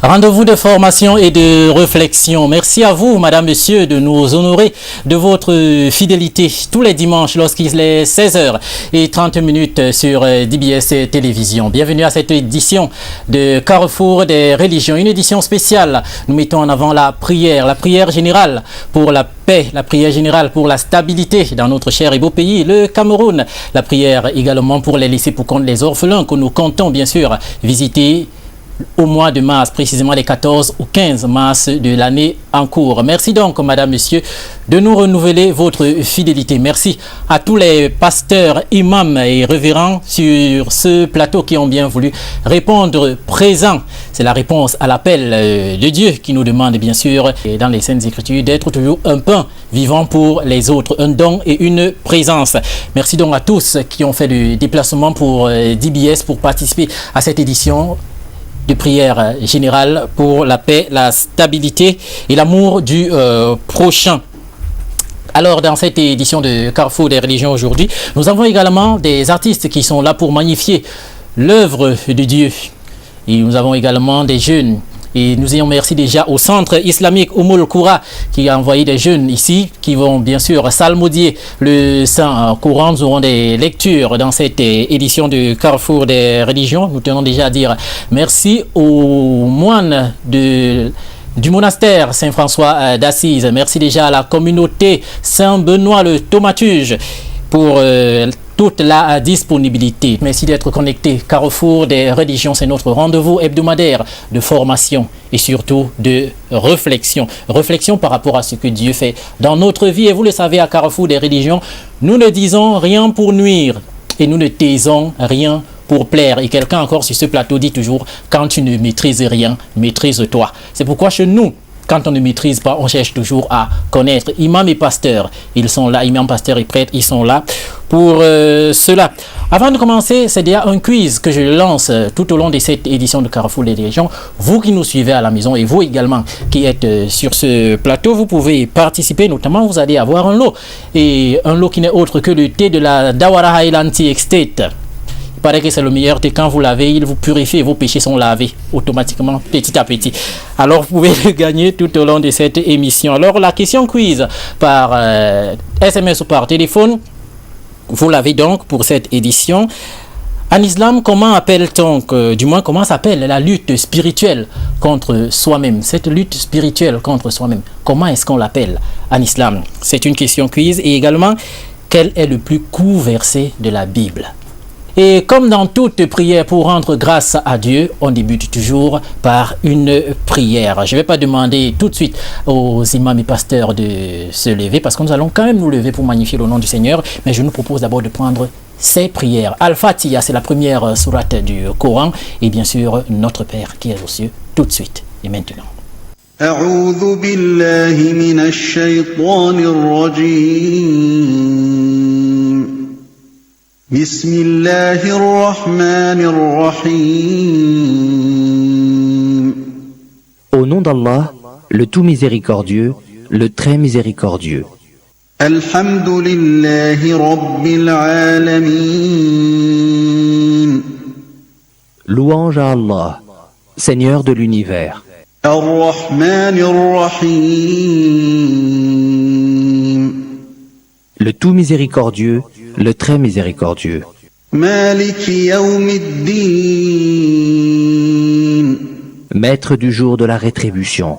Rendez-vous de formation et de réflexion. Merci à vous, madame, monsieur, de nous honorer de votre fidélité tous les dimanches lorsqu'il est 16h30 sur DBS Télévision. Bienvenue à cette édition de Carrefour des religions, une édition spéciale. Nous mettons en avant la prière générale pour la paix, la prière générale pour la stabilité dans notre cher et beau pays, le Cameroun. La prière également pour les laissés pour compte, les orphelins que nous comptons bien sûr visiter au mois de mars, précisément les 14 ou 15 mars de l'année en cours. Merci donc, madame, monsieur, de nous renouveler votre fidélité. Merci à tous les pasteurs, imams et révérends sur ce plateau qui ont bien voulu répondre présent. C'est la réponse à l'appel de Dieu qui nous demande, bien sûr, dans les Saintes Écritures, d'être toujours un pain vivant pour les autres, un don et une présence. Merci donc à tous qui ont fait le déplacement pour DBS pour participer à cette édition de prière générale pour la paix, la stabilité et l'amour du prochain. Alors, dans cette édition de Carrefour des religions aujourd'hui, nous avons également des artistes qui sont là pour magnifier l'œuvre de Dieu. Et nous avons également des jeunes. Et nous ayons merci déjà au centre islamique Oumoul Koura qui a envoyé des jeunes ici qui vont bien sûr salmodier le Saint-Coran. Nous aurons des lectures dans cette édition de Carrefour des religions. Nous tenons déjà à dire merci aux moines du monastère Saint-François d'Assise. Merci déjà à la communauté Saint-Benoît le Thaumaturge pour toute la disponibilité. Merci d'être connecté. Carrefour des religions, c'est notre rendez-vous hebdomadaire de formation et surtout de réflexion. Réflexion par rapport à ce que Dieu fait dans notre vie. Et vous le savez, à Carrefour des religions, nous ne disons rien pour nuire et nous ne taisons rien pour plaire. Et quelqu'un encore sur ce plateau dit toujours, quand tu ne maîtrises rien, maîtrise-toi. C'est pourquoi chez nous, quand on ne maîtrise pas, on cherche toujours à connaître. Imam et pasteur, ils sont là. Imam, pasteur et prêtre, ils sont là pour cela. Avant de commencer, c'est déjà un quiz que je lance tout au long de cette édition de Carrefour des religions. Vous qui nous suivez à la maison et vous également qui êtes sur ce plateau, vous pouvez participer. Notamment, vous allez avoir un lot. Et un lot qui n'est autre que le thé de la Dawara Highland Tea Estate. Il paraît que c'est le meilleur thé. Quand vous lavez, il vous purifie et vos péchés sont lavés automatiquement, petit à petit. Alors, vous pouvez le gagner tout au long de cette émission. Alors, la question quiz par SMS ou par téléphone, vous l'avez donc pour cette édition. En islam, comment appelle-t-on, du moins comment s'appelle la lutte spirituelle contre soi-même? Cette lutte spirituelle contre soi-même, comment est-ce qu'on l'appelle en islam? C'est une question quiz. Et également, quel est le plus court verset de la Bible? Et comme dans toute prière pour rendre grâce à Dieu, on débute toujours par une prière. Je ne vais pas demander tout de suite aux imams et pasteurs de se lever parce que nous allons quand même nous lever pour magnifier le nom du Seigneur. Mais je nous propose d'abord de prendre ces prières. Al-Fatiha, c'est la première sourate du Coran. Et bien sûr, notre Père qui est aux cieux, tout de suite et maintenant. أعوذ بالله من الشيطان الرجيم بسم الله الرحمن الرحيم Au nom d'Allah, le tout miséricordieux, le très miséricordieux. الحمد لله رب العالمين Louange à Allah, Seigneur de l'univers. الرحمن الرحيم Le tout miséricordieux, le très miséricordieux. مالك يوم الدين Maître du jour de la rétribution.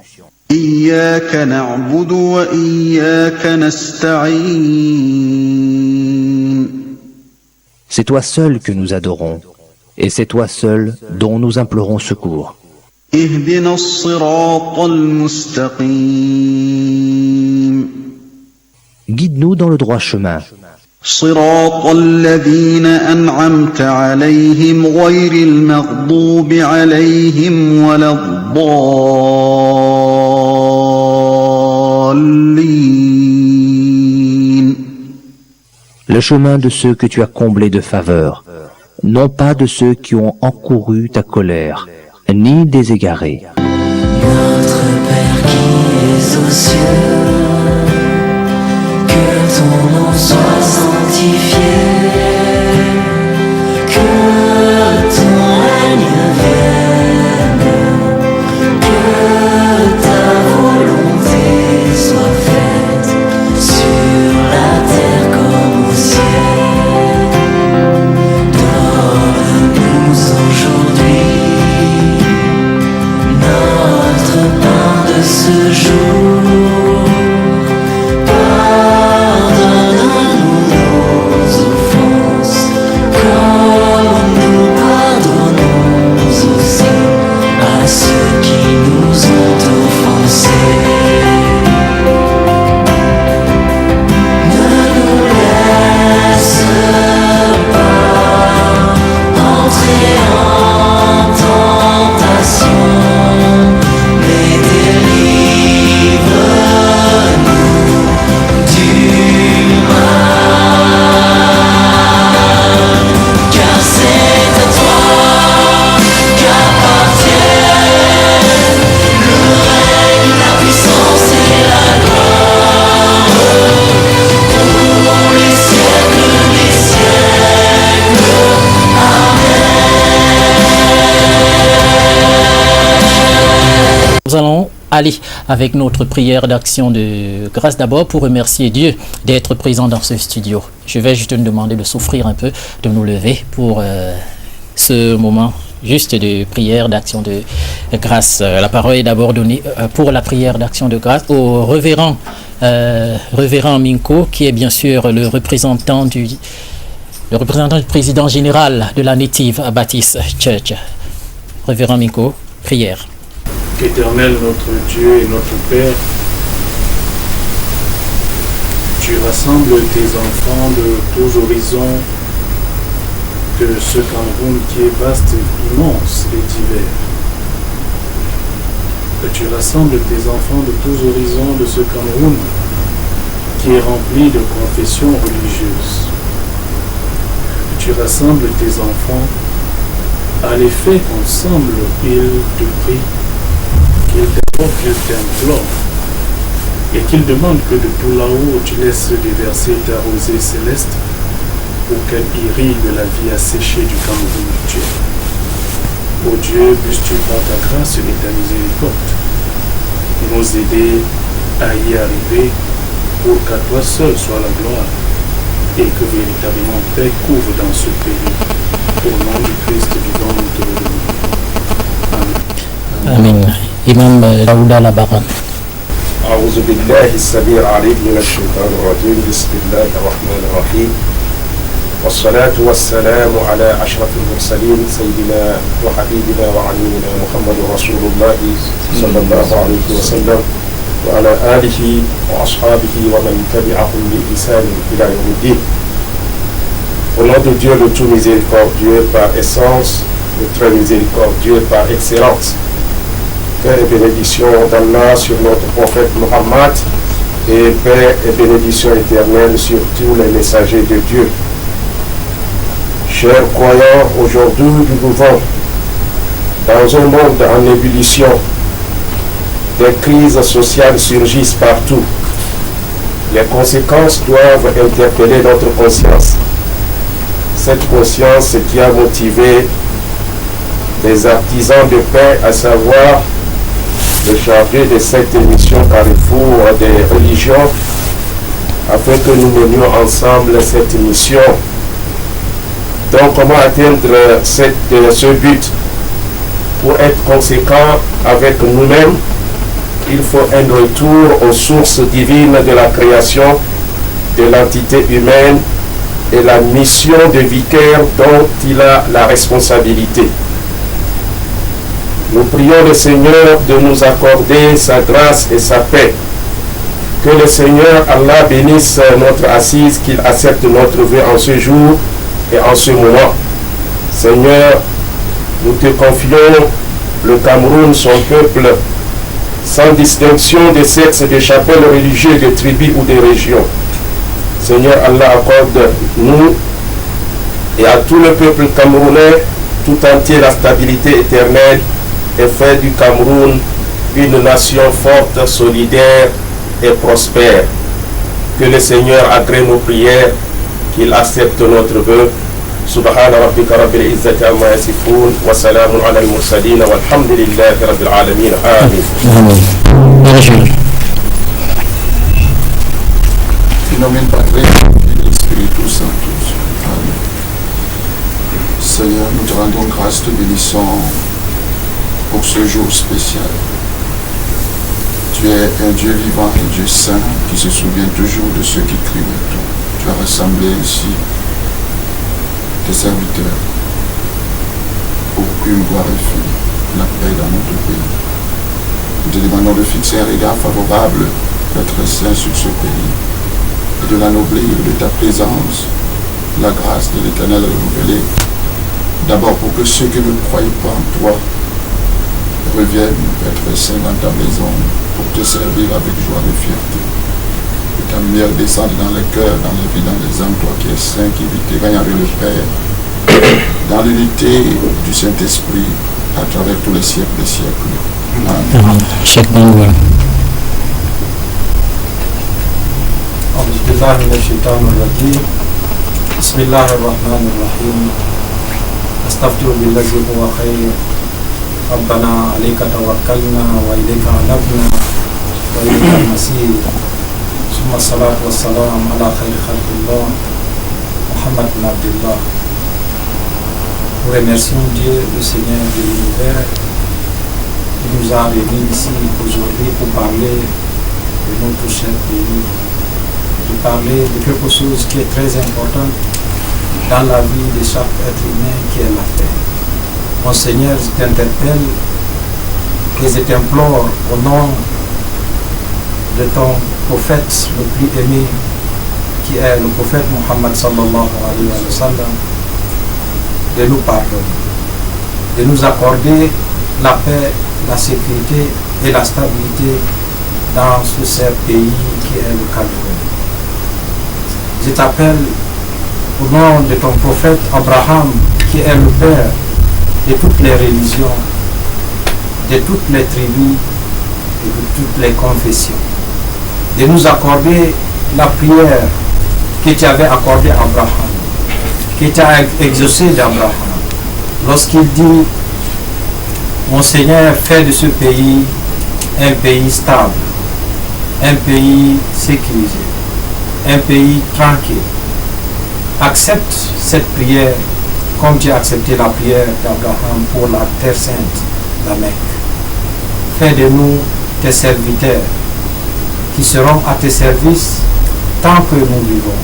إياك نعبد وإياك نستعين C'est toi seul que nous adorons, et c'est toi seul dont nous implorons secours. اهدنا الصراط المستقيم Guide-nous dans le droit chemin. صراط الذين أنعمت عليهم غير المغضوب عليهم ولا الضالين Le chemin de ceux que tu as comblés de faveur, non pas de ceux qui ont encouru ta colère, ni des égarés. Notre Père qui es aux cieux, que ton nom soit sanctifié, que ton règne vienne, Nous allons aller avec notre prière d'action de grâce d'abord pour remercier Dieu d'être présent dans ce studio. Je vais juste nous demander de souffrir un peu, de nous lever pour ce moment juste de prière d'action de grâce. La parole est d'abord donnée pour la prière d'action de grâce au révérend Minko, qui est bien sûr le représentant du président général de la Native Baptist Church. Révérend Minko, prière. Éternel notre Dieu et notre Père, tu rassembles tes enfants de tous horizons de ce Cameroun qui est vaste, immense et divers. Que tu rassembles tes enfants de tous horizons de ce Cameroun qui est rempli de confessions religieuses. Que tu rassembles tes enfants à l'effet qu'ensemble ils te prient, qu'ils t'invoquent, qu'ils t'implorent, et qu'ils demandent que de tout là-haut tu laisses déverser ta rosée céleste pour qu'elle irrigue la vie asséchée du Cameroun actuel. Ô Dieu, puisses-tu par ta grâce et ta miséricorde nous aider à y arriver pour qu'à toi seul soit la gloire et que véritablement paix couvre dans ce pays. Au nom du Christ vivant, nous te le demandons. Amen. Imam Daouda Labaran. أعوذ بالله السميع العليم من الشيطان الرجيم بسم الله الرحمن الرحيم والصلاة والسلام على أشرف المرسلين سيدنا وحبيبنا وعليمنا محمد رسول الله صلى الله عليه وسلم وعلى آله وأصحابه ومن تبعهم بإحسان إلى يوم الدين. Au nom de Dieu le tout miséricordieux par essence, le très miséricordieux par excellence. Paix et bénédiction d'Allah sur notre prophète Muhammad et paix et bénédiction éternelle sur tous les messagers de Dieu. Chers croyants, aujourd'hui nous vivons dans un monde en ébullition. Des crises sociales surgissent partout. Les conséquences doivent interpeller notre conscience. Cette conscience qui a motivé des artisans de paix, à savoir le chargé de cette émission Carrefour des religions, afin que nous menions ensemble cette mission. Donc, comment atteindre ce but? Pour être conséquent avec nous-mêmes, il faut un retour aux sources divines de la création, de l'entité humaine et la mission de vicaire dont il a la responsabilité. Nous prions le Seigneur de nous accorder sa grâce et sa paix. Que le Seigneur Allah bénisse notre assise, qu'il accepte notre vœu en ce jour et en ce moment. Seigneur, nous te confions le Cameroun, son peuple, sans distinction de sexe, de chapelles religieuses, de tribus ou de régions. Seigneur Allah, accorde-nous et à tout le peuple camerounais tout entier la stabilité éternelle et fait du Cameroun une nation forte, solidaire et prospère. Que le Seigneur agrée nos prières, qu'il accepte notre vœu. Subhana rabbika rabbil izzati amma yasifun wa salamun ala al-mursalin walhamdulillahi rabbil alamin. Amen. Phénomène Padre et Spiritus Sanctus. Amen. Seigneur, nous te rendons grâce, te bénissons pour ce jour spécial. Tu es un Dieu vivant, un Dieu saint qui se souvient toujours de ceux qui crient à toi. Tu as rassemblé ici tes serviteurs pour une gloire infinie, la paix dans notre pays. Nous te demandons de fixer un regard favorable, d'être saint sur ce pays et de l'ennoblir de ta présence, la grâce de l'Éternel renouvelée. D'abord pour que ceux qui ne croient pas en toi reviennent être saints dans ta maison pour te servir avec joie et fierté. Que ta lumière descende dans les cœurs, dans les vies, dans les âmes, toi qui es saint, qui vis et règne avec le Père, dans l'unité du Saint-Esprit, à travers tous les siècles des siècles. Amen. Cheikh Bangoua. Bismillahirrahmanirrahim. Astaghfiru billahi wa khayr. ربنا عليك توكلنا وإليك أنبنا وإليك المصير ثم الصلاة والسلام على خير خلق الله Muhammad bin Abdullah. Nous remercions Dieu, le Seigneur de l'univers, qui nous a réunis ici aujourd'hui pour parler de notre cher pays, de parler de quelque chose qui est très important dans la vie de chaque être humain, qui est la paix. Mon Seigneur, je t'interpelle et je t'implore au nom de ton prophète le plus aimé, qui est le prophète Muhammad sallallahu alayhi wa sallam, de nous pardonner, de nous accorder la paix, la sécurité et la stabilité dans ce cher pays qui est le Cameroun. Je t'appelle au nom de ton prophète Abraham, qui est le père de toutes les religions, de toutes les tribus et de toutes les confessions, de nous accorder la prière que tu avais accordée à Abraham, que tu as exaucé d'Abraham, lorsqu'il dit: mon Seigneur, fais de ce pays un pays stable, un pays sécurisé, un pays tranquille. Accepte cette prière comme tu as accepté la prière d'Abraham pour la terre sainte, la Mecque. Fais de nous tes serviteurs qui seront à tes services tant que nous vivons.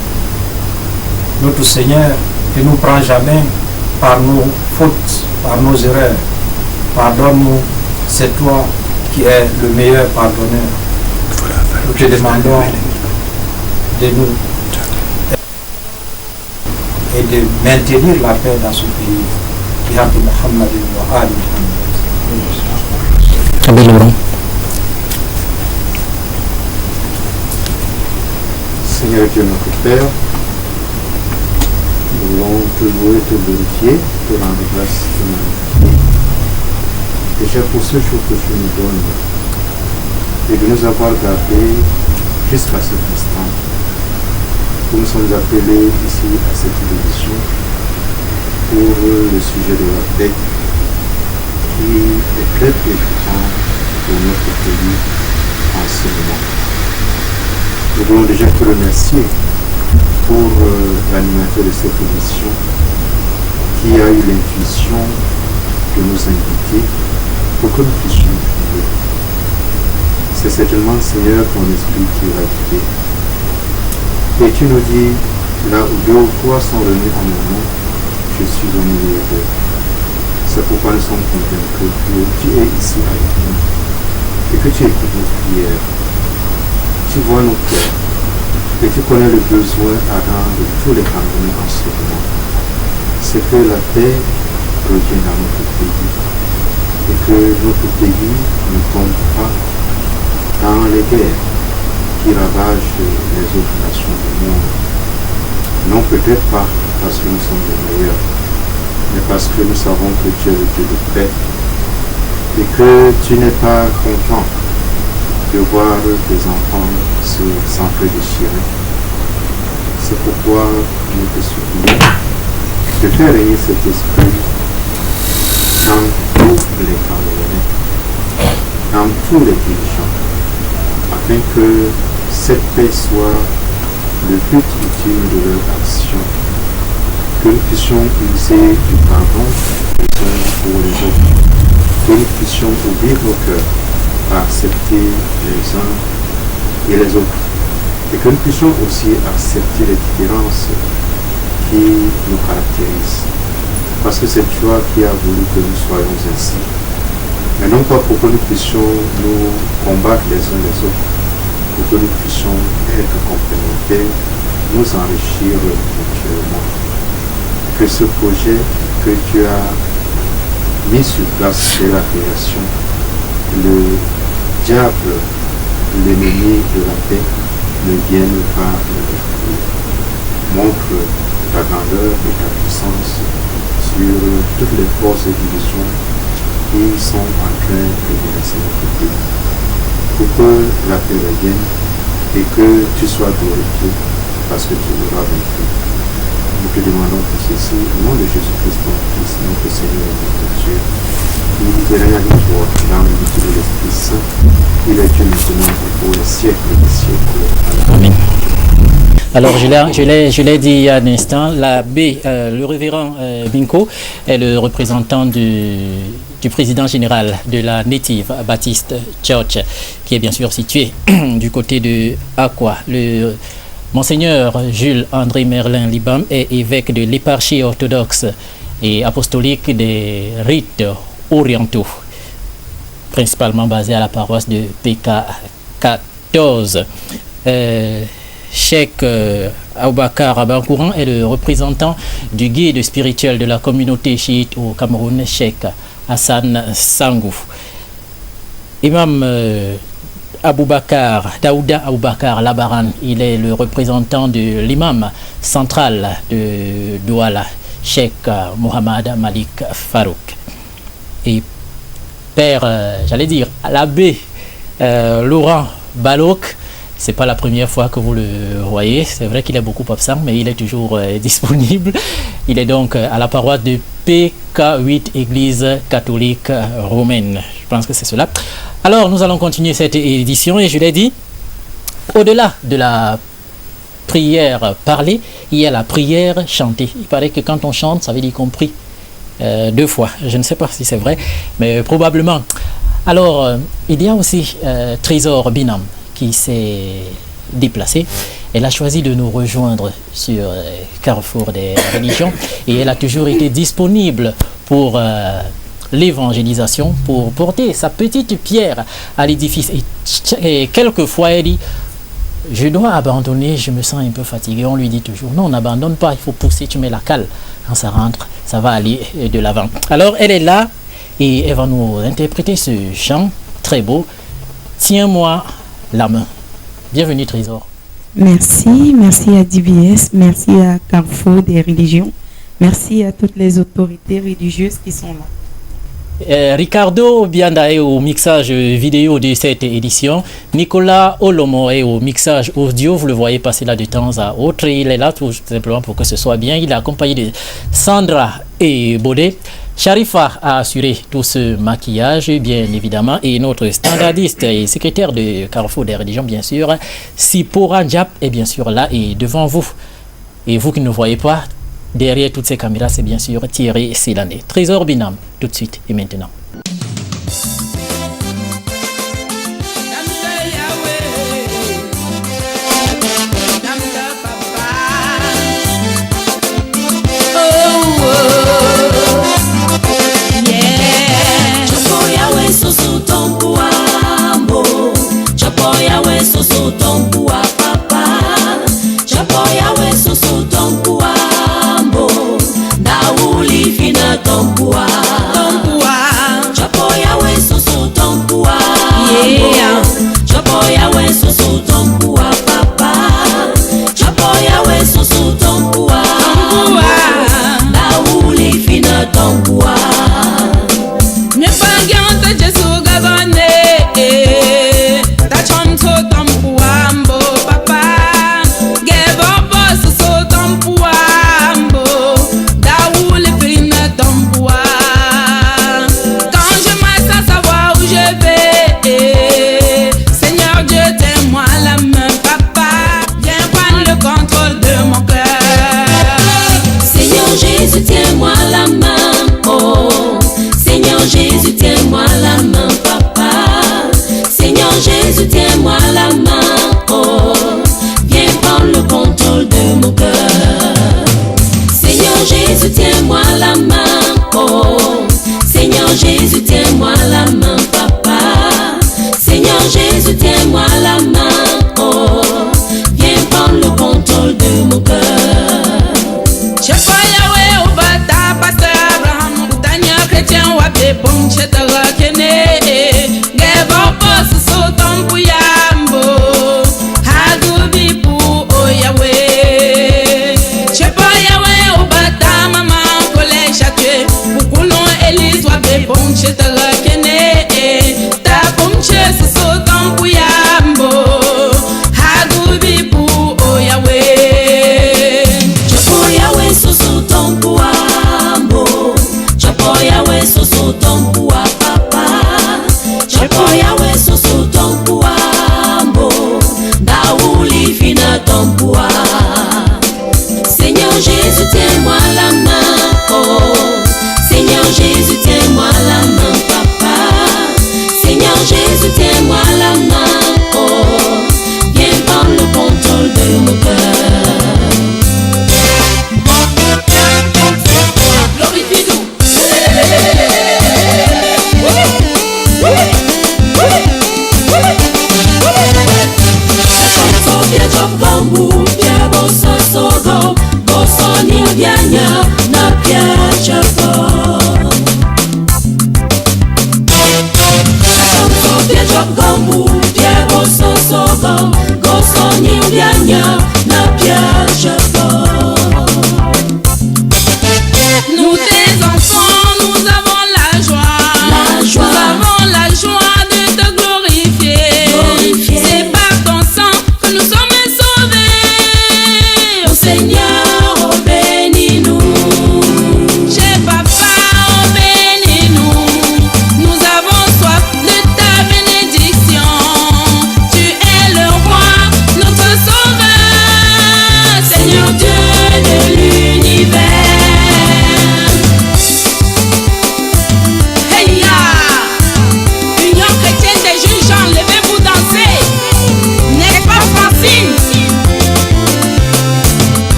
Notre Seigneur, ne nous prends jamais par nos fautes, par nos erreurs. Pardonne-nous, c'est toi qui es le meilleur pardonneur. Nous te demandons de nous et de maintenir la paix dans ce pays. Bihaqi Muhammad wa Ali Muhammad. Seigneur Dieu notre Père, nous voulons te louer, te glorifier, te rendre grâce, te magnifier. Déjà pour ce jour que tu nous donnes et de nous avoir gardés jusqu'à cet instant. Nous sommes appelés ici à cette émission pour le sujet de la paix qui est très préoccupant pour notre pays en ce moment. Nous voulons déjà te remercier pour l'animateur de cette émission qui a eu l'intuition de nous inviter pour que nous puissions prier. C'est certainement, Seigneur, ton esprit qui va guider. Et tu nous dis, là où deux ou trois sont réunis en mon nom, je suis au milieu d'eux. C'est pourquoi nous sommes convaincus que tu es ici avec nous et que tu écoutes nos prières. Tu vois nos cœurs et tu connais le besoin ardent de tous les Camerounais en ce moment. C'est que la paix revienne à notre pays et que notre pays ne tombe pas dans les guerres qui ravagent les autres nations du monde. Non, peut-être pas parce que nous sommes les meilleurs, mais parce que nous savons que tu es le Dieu de paix et que tu n'es pas content de voir tes enfants se s'entre-déchirer. C'est pourquoi nous te supplions de faire régner cet esprit dans tous les Camerounais, dans tous les dirigeants, afin que cette paix soit le but ultime de leur action, que nous puissions user du pardon les uns pour les autres, que nous puissions ouvrir nos cœurs à accepter les uns et les autres, et que nous puissions aussi accepter les différences qui nous caractérisent, parce que c'est toi qui as voulu que nous soyons ainsi. Mais non pas pour que nous puissions nous combattre les uns les autres, pour que nous puissions être complémentaires, nous enrichir mutuellement. Que ce projet que tu as mis sur place dès la création, le diable, l'ennemi de la paix, ne vienne pas le détruire. Montre ta grandeur et ta puissance sur toutes les forces et divisions qui sont en train de menacer notre pays, pour que la paix revienne et que tu sois glorifié parce que tu auras vaincu. Nous te demandons tout ceci au nom de Jésus-Christ, ton Fils, notre Seigneur et notre Dieu. qui libérait avec toi dans l'unité de l'Esprit Saint, il est Dieu maintenant et pour les siècles des siècles. Amen. Alors, je l'ai dit il y a un instant, l'abbé, le révérend Binko est le représentant du président général de la Native Baptist Church, qui est bien sûr situé du côté de Aqua. Le Monseigneur Jules André Merlin Libam est évêque de l'éparchie orthodoxe et apostolique des rites orientaux, principalement basé à la paroisse de PK 14. Cheikh Aboubakar Abankouran est le représentant du guide spirituel de la communauté chiite au Cameroun, Cheikh Hassan Sangou. Imam Daouda Aboubakar Labaran, il est le représentant de l'imam central de Douala, Cheikh Mohamed Malik Farouk. Et père, l'abbé Laurent Balok, c'est pas la première fois que vous le voyez. C'est vrai qu'il est beaucoup absent, mais il est toujours disponible. Il est donc à la paroisse de PK8, Église catholique romaine. Je pense que c'est cela. Alors, nous allons continuer cette édition et je l'ai dit, au-delà de la prière parlée, il y a la prière chantée. Il paraît que quand on chante, ça veut dire compris 2 fois. Je ne sais pas si c'est vrai, mais probablement. Alors, il y a aussi Trésor Binam qui s'est déplacée. Elle a choisi de nous rejoindre sur Carrefour des religions et elle a toujours été disponible pour l'évangélisation, pour porter sa petite pierre à l'édifice. Et quelquefois, elle dit, je dois abandonner, je me sens un peu fatigué. On lui dit toujours, non, on n'abandonne pas, il faut pousser, tu mets la cale. Quand ça rentre, ça va aller de l'avant. Alors, elle est là et elle va nous interpréter ce chant très beau, Tiens-moi la main. Bienvenue Trésor. Merci à DBS, merci à Carrefour des religions, merci à toutes les autorités religieuses qui sont là. Ricardo Bianda est au mixage vidéo de cette édition. Nicolas Olomo est au mixage audio. Vous le voyez passer là de temps à autre. Il est là tout simplement pour que ce soit bien. Il est accompagné de Sandra et Bodé. Sharifa a assuré tout ce maquillage, bien évidemment, et notre standardiste et secrétaire de Carrefour des religions, bien sûr, Sipora Diap est bien sûr là et devant vous. Et vous qui ne voyez pas, derrière toutes ces caméras, c'est bien sûr Thierry Silané. Trésor Binam, tout de suite et maintenant. Seigneur Dieu, tiens-moi la main.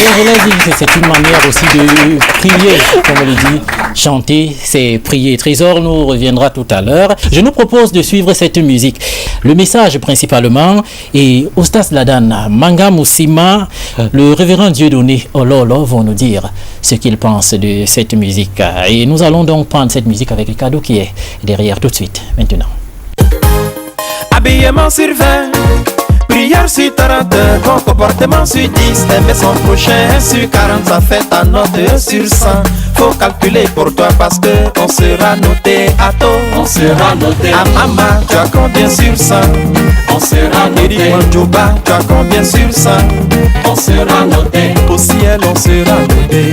je l'ai dit, c'est une manière aussi de prier, comme on le dit. Chanter, c'est prier. Trésor nous reviendra tout à l'heure. Je nous propose de suivre cette musique. Le message principalement est Oustas Ladan, Manga Moussima, le révérend Dieudonné Ololo vont nous dire ce qu'ils pensent de cette musique. Et nous allons donc prendre cette musique avec le cadeau qui est derrière tout de suite, maintenant. Habillement sur 20, prière sur 40, bon comportement sur 10, aimer son prochain sur 40, ça fait ta note sur 100. Faut calculer pour toi parce que on sera noté à tôt. On sera noté à maman, tu as combien sur 100? On sera noté à Joba, tu as combien sur 100? On sera noté au ciel, on sera noté.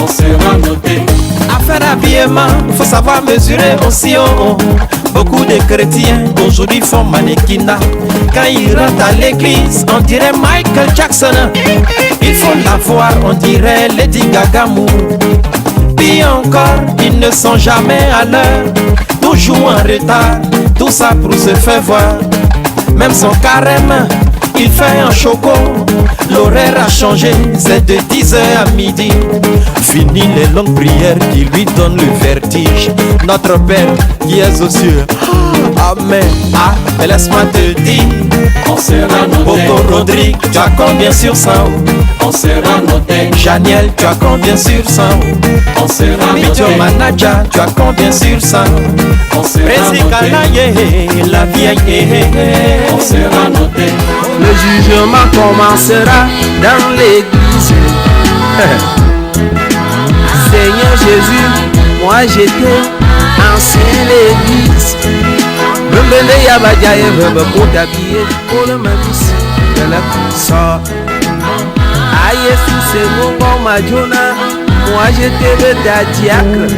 On sera noté. Affaire habillement, faut savoir mesurer aussi haut. Beaucoup de chrétiens aujourd'hui font mannequinat. Quand ils rentrent à l'église, on dirait Michael Jackson. Il faut la voir, on dirait Lady Gaga. Puis encore, ils ne sont jamais à l'heure, toujours en retard, tout ça pour se faire voir. Même son carême, il fait un choco. L'horaire a changé, c'est de 10h à midi. Fini les longues prières qui lui donnent le vertige. Notre Père qui est aux cieux, Amen. Ah, mais laisse-moi te dire, on sera noté. Boto Rodrigue, tu as combien sur 100? On sera noté. Janiel, tu as combien sur 100? On sera noté. Midjo Manaja, tu as combien sur 100? On sera noté. La vieille, on sera noté. Le jugement commencera dans l'église. Seigneur Jésus, moi j'étais ancien l'église. Bembele yabadjaye bebe kotabiye kole mamisi bele sa. Ah Jésus c'est mon bon majona. Moi j'étais beta diacre.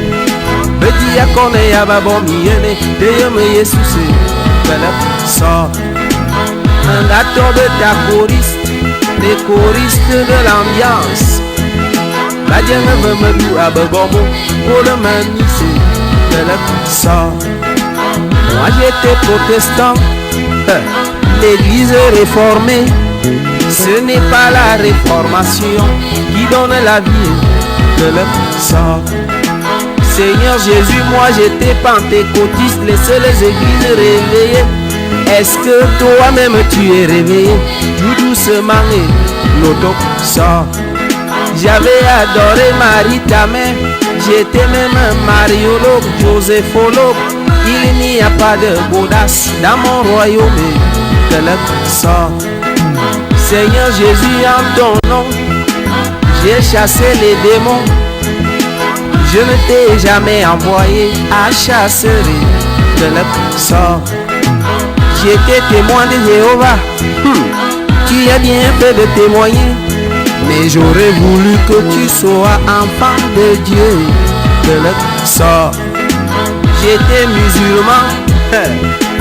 Beti yakone yababo miyene. Deyeme Jésus c'est bele sa. Un acteur de ta choriste, les choristes de l'ambiance. La dienne veut me louer à Bebomo pour le maniser de la ça. Moi j'étais protestant, l'église réformée. Ce n'est pas la réformation qui donne la vie de la ça. Seigneur Jésus, moi j'étais pentecôtiste, laissez les églises réveillées. Est-ce que toi-même tu es réveillé? Tout doucement et l'auto sort. J'avais adoré Marie ta mère. J'étais même mariologue, joséphologue. Il n'y a pas de bodasse dans mon royaume de la sort. Seigneur Jésus, en ton nom, j'ai chassé les démons. Je ne t'ai jamais envoyé à chasser de la sort. J'étais témoin de Jéhovah, tu as bien fait de témoigner, mais j'aurais voulu que tu sois enfant de Dieu, de le sort. J'étais musulman,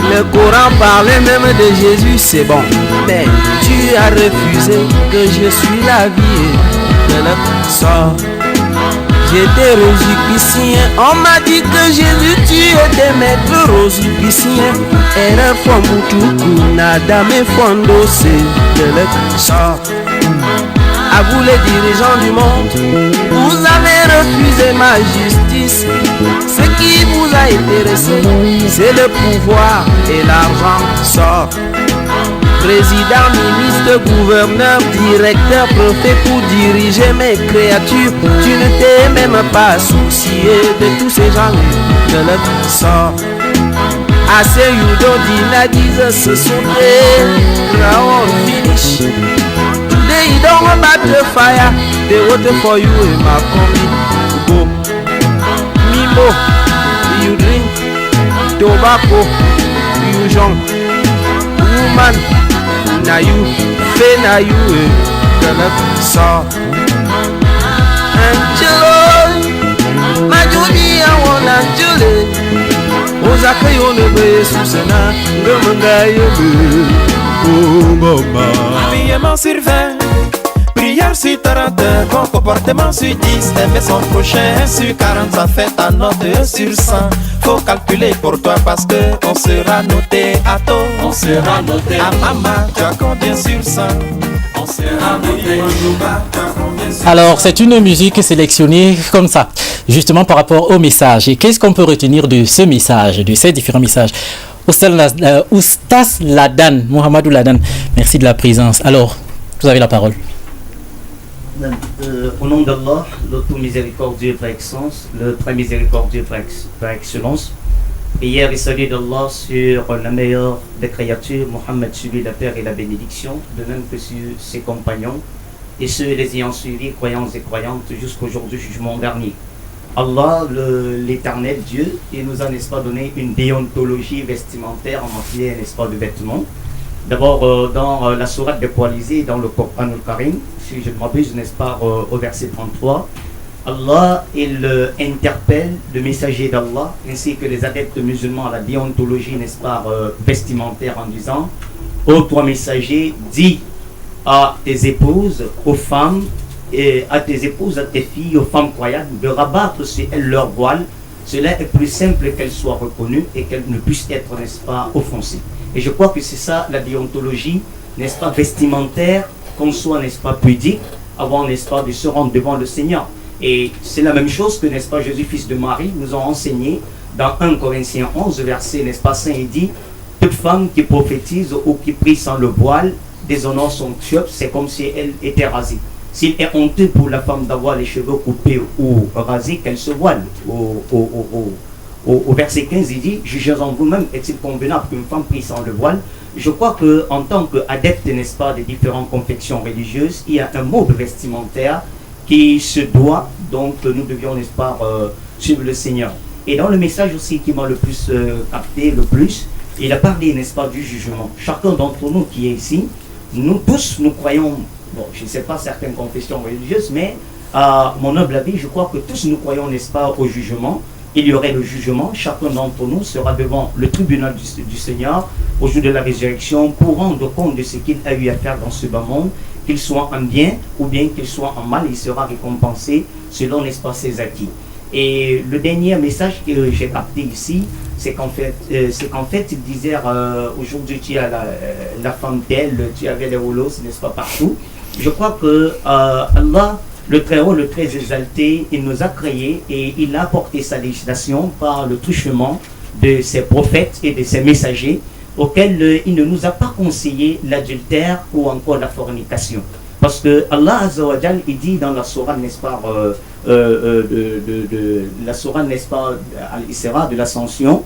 le Coran parlait même de Jésus, c'est bon, mais tu as refusé que je suis la vie, de le sort. J'étais rosicrucien, on m'a dit que Jésus tu étais maître rosicrucien. Era Fombutuku, nada me fondosse de l'exa. À vous les dirigeants du monde, vous avez refusé ma justice. Ce qui vous a intéressé, c'est le pouvoir et l'argent sort. Président, ministre, gouverneur, directeur, préfet pour diriger mes créatures. Tu ne t'es même pas soucié de tous ces gens de notre sort. Assez Yudo Dinadiz ce sont des round finish. Today you don't want back the fire. They waiting for you in my combi. Go Mimo, you drink tobacco, you drunk. Woman, now you, fair now you, gonna saw. Angelo, my Judy, I want Angelo. Ozakayo nebe susena, ngemangayo be. Habillement sur 20, prière sur 40, bon comportement sur 10, aimer son prochain sur 40, ça fait ta note sur 100. Faut calculer pour toi parce que on sera noté à tôt. On sera noté à maman, tu as combien sur 100? On sera noté à Juba, tu as combien? Alors, c'est une musique sélectionnée comme ça, justement par rapport au message. Et qu'est-ce qu'on peut retenir de ce message, de ces différents messages? Oustas Ladan, Mohamedou Ladan, merci de la présence. Alors, vous avez la parole. Au nom d'Allah, le tout miséricordieux par excellence, le très miséricordieux par excellence, prière et salut d'Allah sur la meilleure des créatures, Mohammed, celui de la paix et la bénédiction, de même que sur ses compagnons et ceux les ayant suivis, croyants et croyantes, jusqu'au jour du jugement dernier. Allah, l'éternel Dieu, il nous a, n'est-ce pas, donné une déontologie vestimentaire en matière, n'est-ce pas, de vêtements. D'abord, dans la sourate des Poilizés, dans le Coran al-Karim, si je ne m'abuse, n'est-ce pas, au verset 33, Allah, il interpelle le messager d'Allah, ainsi que les adeptes musulmans à la déontologie, n'est-ce pas, vestimentaire, en disant: ô toi messager, dis à tes épouses, aux femmes, et à tes épouses, à tes filles, aux femmes croyantes, de rabattre sur elles leur voile. Cela est plus simple qu'elles soient reconnues et qu'elles ne puissent être, n'est-ce pas, offensées. Et je crois que c'est ça la déontologie, n'est-ce pas, vestimentaire, qu'on soit, n'est-ce pas, pudique, avant, n'est-ce pas, de se rendre devant le Seigneur. Et c'est la même chose que, n'est-ce pas, Jésus, fils de Marie, nous a enseigné dans 1 Corinthiens 11, verset, n'est-ce pas, saint, il dit: toute femme qui prophétise ou qui prie sans le voile déshonore son chef, c'est comme si elle était rasée. S'il est honteux pour la femme d'avoir les cheveux coupés ou rasés, qu'elle se voile. Au verset 15, il dit: jugez-en vous-même, est-il convenable qu'une femme prie sans le voile? Je crois qu'en tant qu'adepte, n'est-ce pas, des différentes confections religieuses, il y a un mode vestimentaire qui se doit, donc nous devions, n'est-ce pas, suivre le Seigneur. Et dans le message aussi qui m'a le plus capté, il a parlé, n'est-ce pas, du jugement. Chacun d'entre nous qui est ici, nous tous, nous croyons, bon, je ne sais pas certaines confessions religieuses, mais à mon humble avis, je crois que tous nous croyons, n'est-ce pas, au jugement. Il y aurait le jugement, chacun d'entre nous sera devant le tribunal du Seigneur au jour de la résurrection pour rendre compte de ce qu'il a eu à faire dans ce bas monde, qu'il soit en bien ou bien qu'il soit en mal, il sera récompensé selon, n'est-ce pas, ses acquis. Et le dernier message que j'ai capté ici, c'est qu'en fait, il disait aujourd'hui tu as la femme telle, tu avais les rouleaux, n'est-ce pas, partout. Je crois que Allah, le très haut, le très exalté, il nous a créés et il a apporté sa législation par le truchement de ses prophètes et de ses messagers, auxquels il ne nous a pas conseillé l'adultère ou encore la fornication. Parce que Allah Azza wa Jal, il dit dans la sourate, n'est-ce pas, la sourate, n'est-ce pas, Al-Isra, de l'Ascension,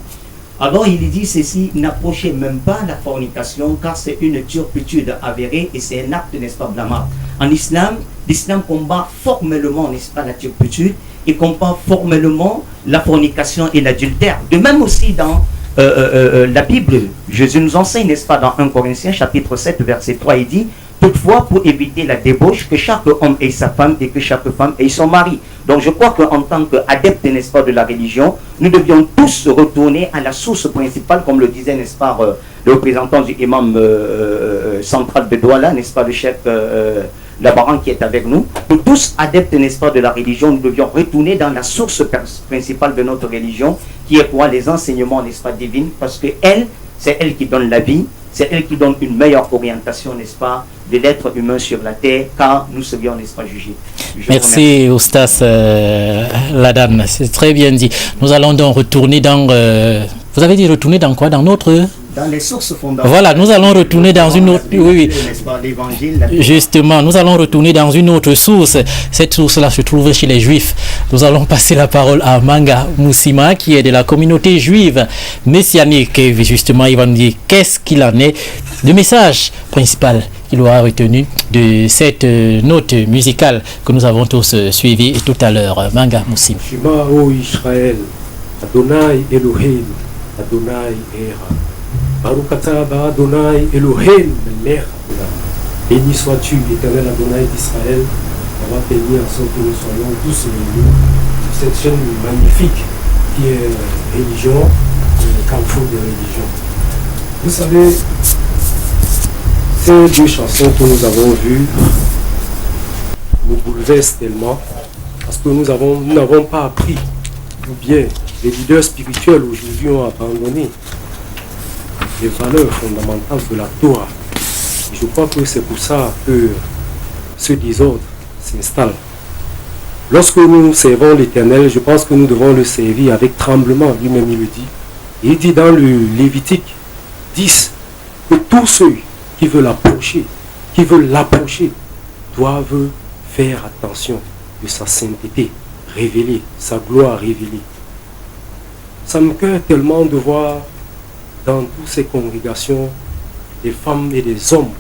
alors il dit ceci: n'approchez même pas la fornication, car c'est une turpitude avérée et c'est un acte, n'est-ce pas, blâmable. En islam, l'islam combat formellement, n'est-ce pas, la turpitude, et combat formellement la fornication et l'adultère. De même aussi dans la Bible, Jésus nous enseigne, n'est-ce pas, dans 1 Corinthiens chapitre 7, verset 3, il dit: toutefois, pour éviter la débauche, que chaque homme ait sa femme et que chaque femme ait son mari. Donc je crois qu'en tant qu'adepte, n'est-ce pas, de la religion, nous devions tous retourner à la source principale, comme le disait, n'est-ce pas, le représentant du imam central de Douala, n'est-ce pas, le chef Labaran qui est avec nous. Nous tous, adeptes, n'est-ce pas, de la religion, nous devions retourner dans la source principale de notre religion, qui est quoi? Les enseignements, n'est-ce pas, divines, parce que c'est elle qui donne la vie, c'est elle qui donne une meilleure orientation, n'est-ce pas, de l'être humain sur la terre, car nous serions, n'est-ce pas, jugés. Merci, Oustas Ladan, c'est très bien dit. Nous allons donc retourner dans... vous avez dit retourner dans quoi? Dans notre... Dans les sources fondamentales. Voilà, nous allons retourner dans une autre... Oui. Justement, nous allons retourner dans une autre source. Cette source-là se trouve chez les Juifs. Nous allons passer la parole à Manga Moussima, qui est de la communauté juive messianique. Et justement, il va nous dire qu'est-ce qu'il en est. Le message principal qu'il aura retenu de cette note musicale que nous avons tous suivie tout à l'heure. Manga Moussima. Shema, ô Israël, Adonai Elohim, Adonai Era. Baruch atah Adonai Elohim melech haolam. Béni sois-tu, éternel Adonai d'Israël, d'avoir permis en sorte que nous soyons tous réunis sur cette chaîne magnifique qui est religion, le carrefour de religion. Vous savez, ces deux chansons que nous avons vues nous bouleversent tellement parce que nous n'avons pas appris, ou bien les leaders spirituels aujourd'hui ont abandonné les valeurs fondamentales de la Torah. Et je crois que c'est pour ça que ce désordre, s'installe. Lorsque nous servons l'Éternel, je pense que nous devons le servir avec tremblement, lui-même il le dit. Et il dit dans le Lévitique 10 que tous ceux qui veulent l'approcher, doivent faire attention de sa sainteté révélée, sa gloire révélée. Ça me cœur tellement de voir dans toutes ces congrégations des femmes et des hommes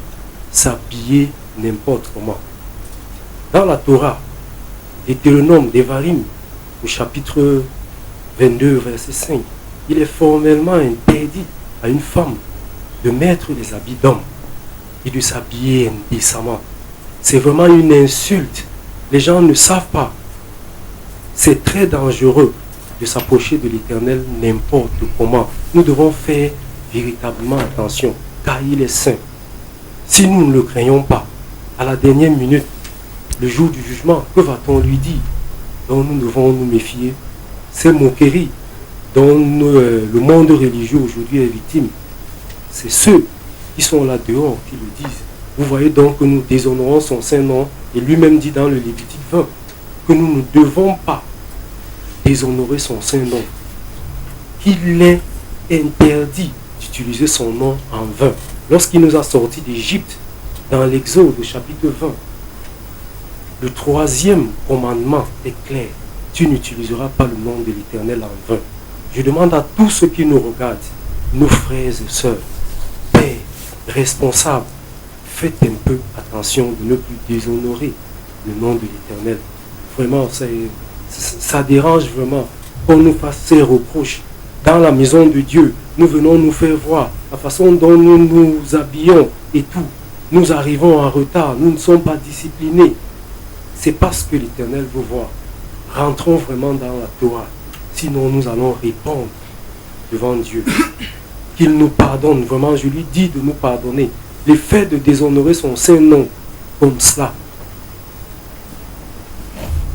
s'habiller n'importe comment. Dans la Torah, Deutéronome, Devarim, au chapitre 22, verset 5, il est formellement interdit à une femme de mettre des habits d'homme et de s'habiller indécemment. C'est vraiment une insulte. Les gens ne savent pas. C'est très dangereux de s'approcher de l'Éternel n'importe comment. Nous devons faire véritablement attention, car il est saint. Si nous ne le craignons pas, à la dernière minute, le jour du jugement, que va-t-on lui dire? Donc nous devons nous méfier. Ces moqueries dont le monde religieux aujourd'hui est victime, c'est ceux qui sont là dehors qui le disent. Vous voyez donc que nous déshonorons son saint nom, et lui-même dit dans le Lévitique 20 que nous ne devons pas déshonorer son saint nom, qu'il est interdit d'utiliser son nom en vain. Lorsqu'il nous a sortis d'Égypte, dans l'Exode chapitre 20, le 3e commandement est clair: tu n'utiliseras pas le nom de l'Éternel en vain. Je demande à tous ceux qui nous regardent, nos frères et sœurs, pères, responsables, faites un peu attention de ne plus déshonorer le nom de l'Éternel. Vraiment, ça dérange vraiment qu'on nous fasse ces reproches. Dans la maison de Dieu, nous venons nous faire voir la façon dont nous nous habillons et tout. Nous arrivons en retard, nous ne sommes pas disciplinés. C'est parce que l'Éternel veut voir. Rentrons vraiment dans la Torah. Sinon, nous allons répondre devant Dieu. Qu'il nous pardonne. Vraiment, je lui dis de nous pardonner. Le fait de déshonorer son saint nom comme cela,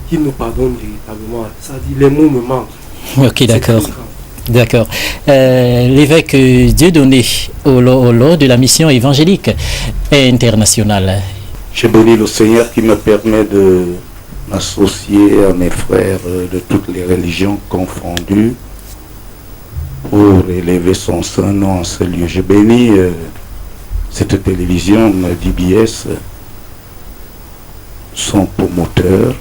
qu'il nous pardonne véritablement. Ça dit, les mots me manquent. Ok, d'accord. D'accord. L'évêque Dieudonné, au lors de la mission évangélique internationale. Je bénis le Seigneur qui me permet de m'associer à mes frères de toutes les religions confondues pour élever son saint nom en ce lieu. Je bénis cette télévision DBS, son promoteur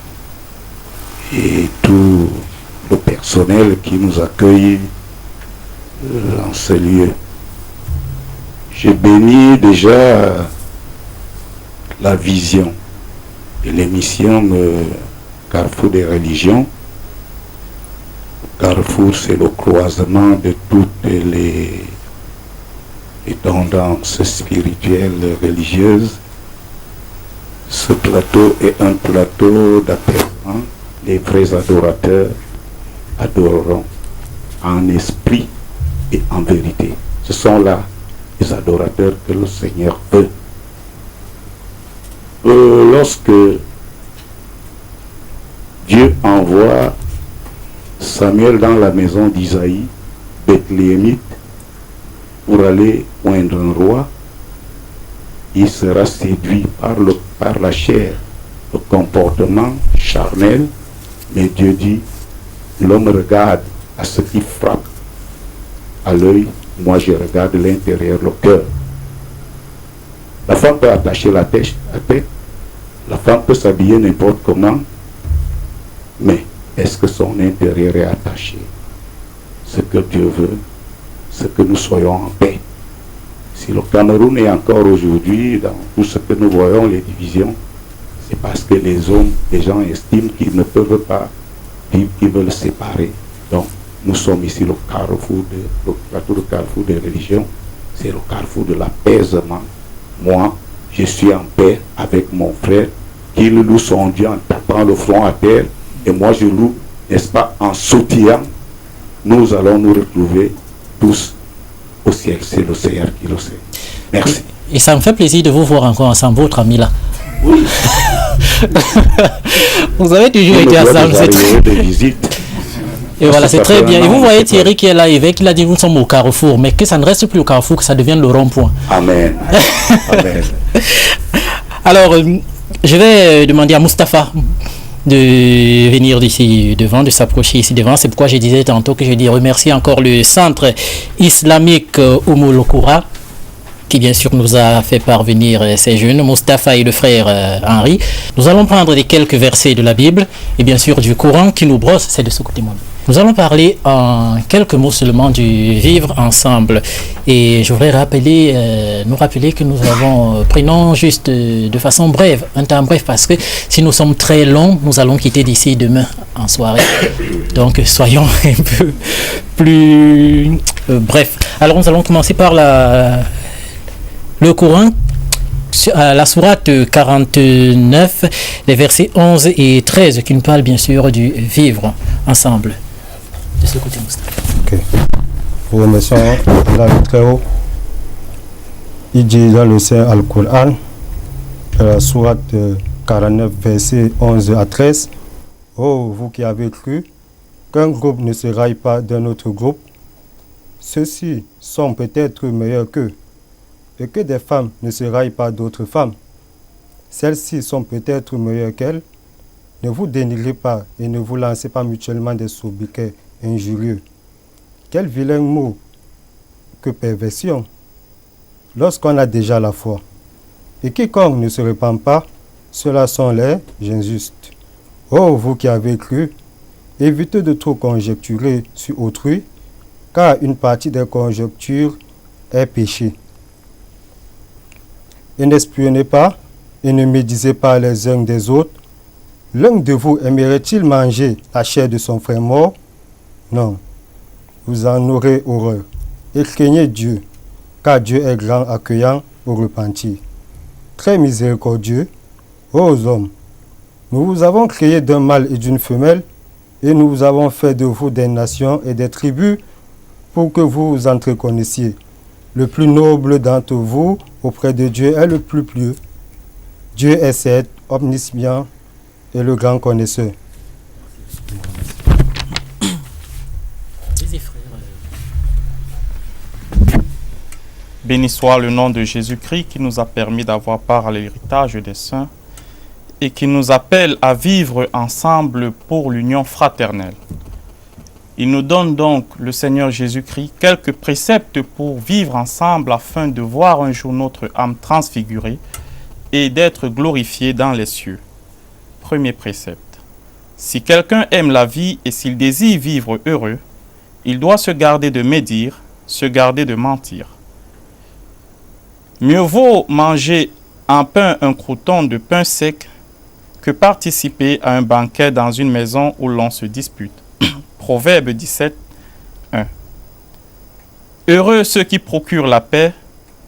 et tout le personnel qui nous accueille dans ce lieu. Je bénis déjà la vision de l'émission Carrefour des religions. Carrefour, c'est le croisement de toutes les tendances spirituelles religieuses. Ce plateau est un plateau d'apaisement. Les vrais adorateurs adoreront en esprit et en vérité. Ce sont là les adorateurs que le Seigneur veut. Lorsque Dieu envoie Samuel dans la maison d'Isaïe, Bethléemite, pour aller oindre un roi, il sera séduit par la chair, le comportement charnel, mais Dieu dit, l'homme regarde à ce qui frappe à l'œil, moi je regarde l'intérieur, le cœur. La femme peut attacher la tête, la femme peut s'habiller n'importe comment, mais est-ce que son intérieur est attaché? Ce que Dieu veut, c'est que nous soyons en paix. Si le Cameroun est encore aujourd'hui, dans tout ce que nous voyons, les divisions, c'est parce que les hommes, les gens estiment qu'ils ne peuvent pas vivre, qu'ils veulent séparer. Donc, nous sommes ici le plateau de Carrefour des religions, c'est le carrefour de l'apaisement. Moi, je suis en paix avec mon frère, qui loue son Dieu en tapant le front à terre, et moi je loue, n'est-ce pas, en sautillant. Nous allons nous retrouver tous au ciel. C'est le Seigneur qui le sait. Merci. Et ça me fait plaisir de vous voir encore ensemble, votre ami là. Oui. Vous avez toujours été ensemble. Et voilà, c'est très bien. Et vous voyez Thierry qui est là, évêque, il a dit nous sommes au carrefour, mais que ça ne reste plus au carrefour, que ça devienne le rond-point. Amen. Amen. Alors, Je vais demander à Mustapha de venir d'ici devant, de s'approcher ici devant. C'est pourquoi je disais tantôt que je dis remercier encore le centre islamique Oumoul Koura, qui bien sûr nous a fait parvenir ces jeunes, Mustapha et le frère Henri. Nous allons prendre des quelques versets de la Bible et bien sûr du Coran qui nous brosse, c'est de ce côté. Nous allons parler en quelques mots seulement du vivre ensemble. Et je voudrais nous rappeler que nous prenons juste de façon brève, un temps bref, parce que si nous sommes très longs, nous allons quitter d'ici demain en soirée. Donc soyons un peu plus bref. Alors nous allons commencer par le Coran, la sourate 49, les versets 11 et 13, qui nous parle bien sûr du vivre ensemble. De ce côté, Moustapha. Ok. Nous remercions Allah le Très-Haut. Il dit dans le Saint Al-Qur'an, la sourate 49, versets 11 à 13, « Oh, vous qui avez cru qu'un groupe ne se raille pas d'un autre groupe, ceux-ci sont peut-être meilleurs qu'eux, et que des femmes ne se raillent pas d'autres femmes. Celles-ci sont peut-être meilleures qu'elles. Ne vous dénigrez pas et ne vous lancez pas mutuellement des sobriquets injurieux. Quel vilain mot que perversion, lorsqu'on a déjà la foi. Et quiconque ne se répand pas, ceux-là sont les injustes. Oh, vous qui avez cru, évitez de trop conjecturer sur autrui, car une partie des conjectures est péché. Et n'espionnez pas, et ne médisez pas les uns des autres. L'un de vous aimerait-il manger la chair de son frère mort? Non, vous en aurez horreur. Et craignez Dieu, car Dieu est grand accueillant au repentir. Très miséricordieux, ô hommes, nous vous avons créé d'un mâle et d'une femelle, et nous vous avons fait de vous des nations et des tribus pour que vous vous entreconnaissiez. Le plus noble d'entre vous auprès de Dieu est le plus pieux. Dieu est certes omniscient et le grand connaisseur. Béni soit le nom de Jésus-Christ qui nous a permis d'avoir part à l'héritage des saints et qui nous appelle à vivre ensemble pour l'union fraternelle. Il nous donne donc, le Seigneur Jésus-Christ, quelques préceptes pour vivre ensemble afin de voir un jour notre âme transfigurée et d'être glorifié dans les cieux. Premier précepte. Si quelqu'un aime la vie et s'il désire vivre heureux, il doit se garder de médire, se garder de mentir. Mieux vaut manger en pain un crouton de pain sec que participer à un banquet dans une maison où l'on se dispute. Proverbe 17, 1. Heureux ceux qui procurent la paix,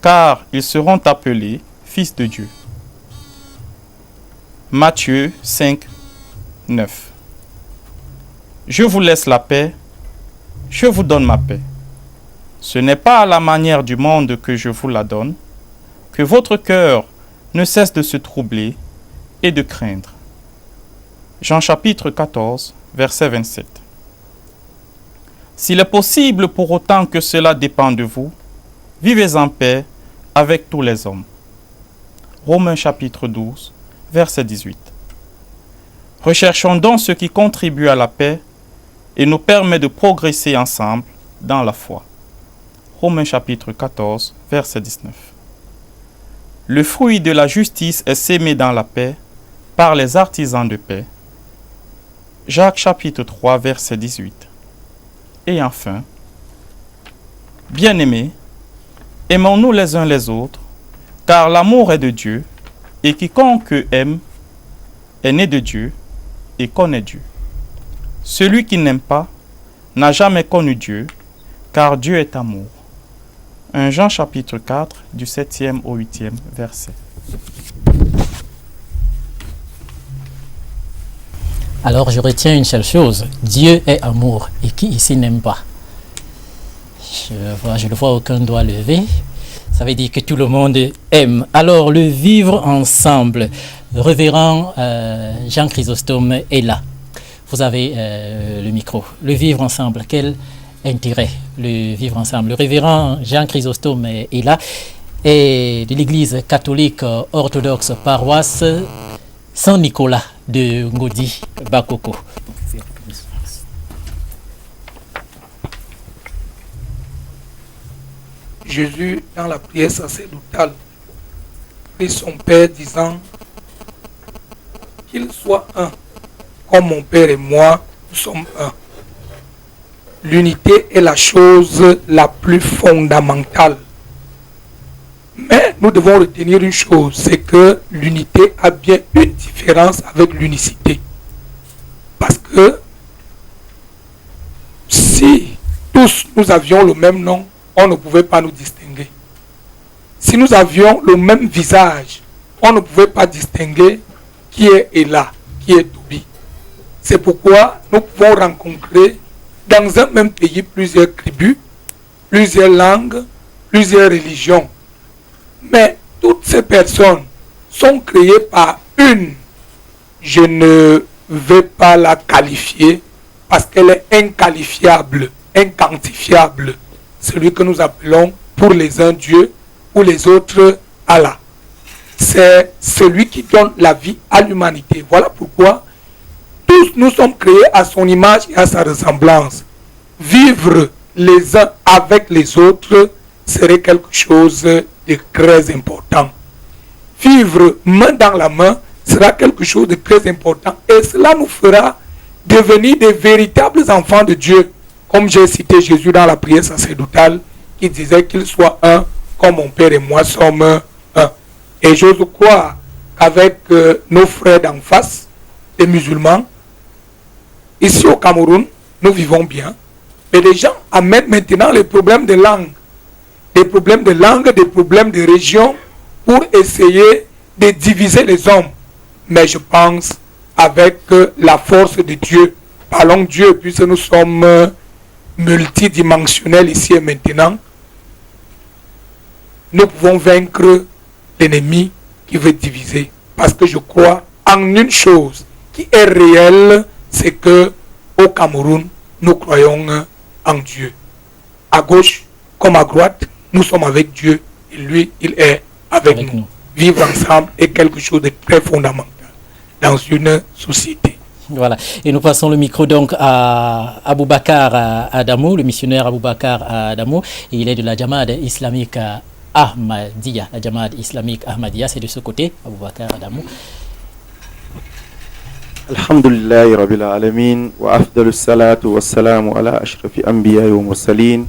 car ils seront appelés fils de Dieu. Matthieu 5, 9. Je vous laisse la paix, je vous donne ma paix. Ce n'est pas à la manière du monde que je vous la donne, que votre cœur ne cesse de se troubler et de craindre. Jean chapitre 14, verset 27. S'il est possible, pour autant que cela dépend de vous, vivez en paix avec tous les hommes. Romains chapitre 12, verset 18. Recherchons donc ce qui contribue à la paix et nous permet de progresser ensemble dans la foi. Romains chapitre 14, verset 19. Le fruit de la justice est sémé dans la paix par les artisans de paix. Jacques chapitre 3, verset 18. Et enfin, bien-aimés, aimons-nous les uns les autres, car l'amour est de Dieu, et quiconque aime est né de Dieu et connaît Dieu. Celui qui n'aime pas n'a jamais connu Dieu, car Dieu est amour. 1 Jean chapitre 4, du 7e au 8e verset. Alors je retiens une seule chose, Dieu est amour, et qui ici n'aime pas? Je le vois aucun doigt levé, ça veut dire que tout le monde aime. Alors le vivre ensemble, révérend Jean Chrysostome est là, vous avez le micro. Le vivre ensemble, quel intérêt le vivre ensemble? Le révérend Jean Chrysostome est là, et de l'église catholique orthodoxe paroisse Saint-Nicolas de Ngodi Bakoko. Jésus, dans la prière sacerdotale, prie son Père disant qu'il soit un, comme mon Père et moi, nous sommes un. L'unité est la chose la plus fondamentale. Mais nous devons retenir une chose, c'est que l'unité a bien une différence avec l'unicité. Parce que si tous nous avions le même nom, on ne pouvait pas nous distinguer. Si nous avions le même visage, on ne pouvait pas distinguer qui est Ella, qui est Toby. C'est pourquoi nous pouvons rencontrer dans un même pays plusieurs tribus, plusieurs langues, plusieurs religions. Mais toutes ces personnes sont créées par une. Je ne vais pas la qualifier parce qu'elle est inqualifiable, inquantifiable. Celui que nous appelons pour les uns Dieu, pour les autres Allah. C'est celui qui donne la vie à l'humanité. Voilà pourquoi tous nous sommes créés à son image et à sa ressemblance. Vivre les uns avec les autres serait quelque chose de très important. Vivre main dans la main sera quelque chose de très important. Et cela nous fera devenir des véritables enfants de Dieu. Comme j'ai cité Jésus dans la prière sacerdotale, qui disait qu'il soit un, comme mon Père et moi sommes un. Et j'ose croire qu'avec nos frères d'en face, les musulmans, ici au Cameroun, nous vivons bien. Mais les gens amènent maintenant les problèmes de langue. Des problèmes de langue, des problèmes de région, pour essayer de diviser les hommes. Mais je pense, avec la force de Dieu, parlons de Dieu, puisque nous sommes multidimensionnels ici et maintenant, nous pouvons vaincre l'ennemi qui veut diviser. Parce que je crois en une chose qui est réelle, c'est que au Cameroun, nous croyons en Dieu. À gauche comme à droite, nous sommes avec Dieu et lui, il est avec nous. Vivre ensemble est quelque chose de très fondamental dans une société. Voilà, et nous passons le micro donc à Aboubakar Adamou, le missionnaire Aboubakar Adamou, et il est de la Jamaat islamique Ahmadiyya. La Jamaat islamique Ahmadiyya, c'est de ce côté, Aboubakar Adamou. Alhamdulillahi Rabbil Alamin, wa afdalu salatu wa salamu ala ashrafi anbiya wa mursalin,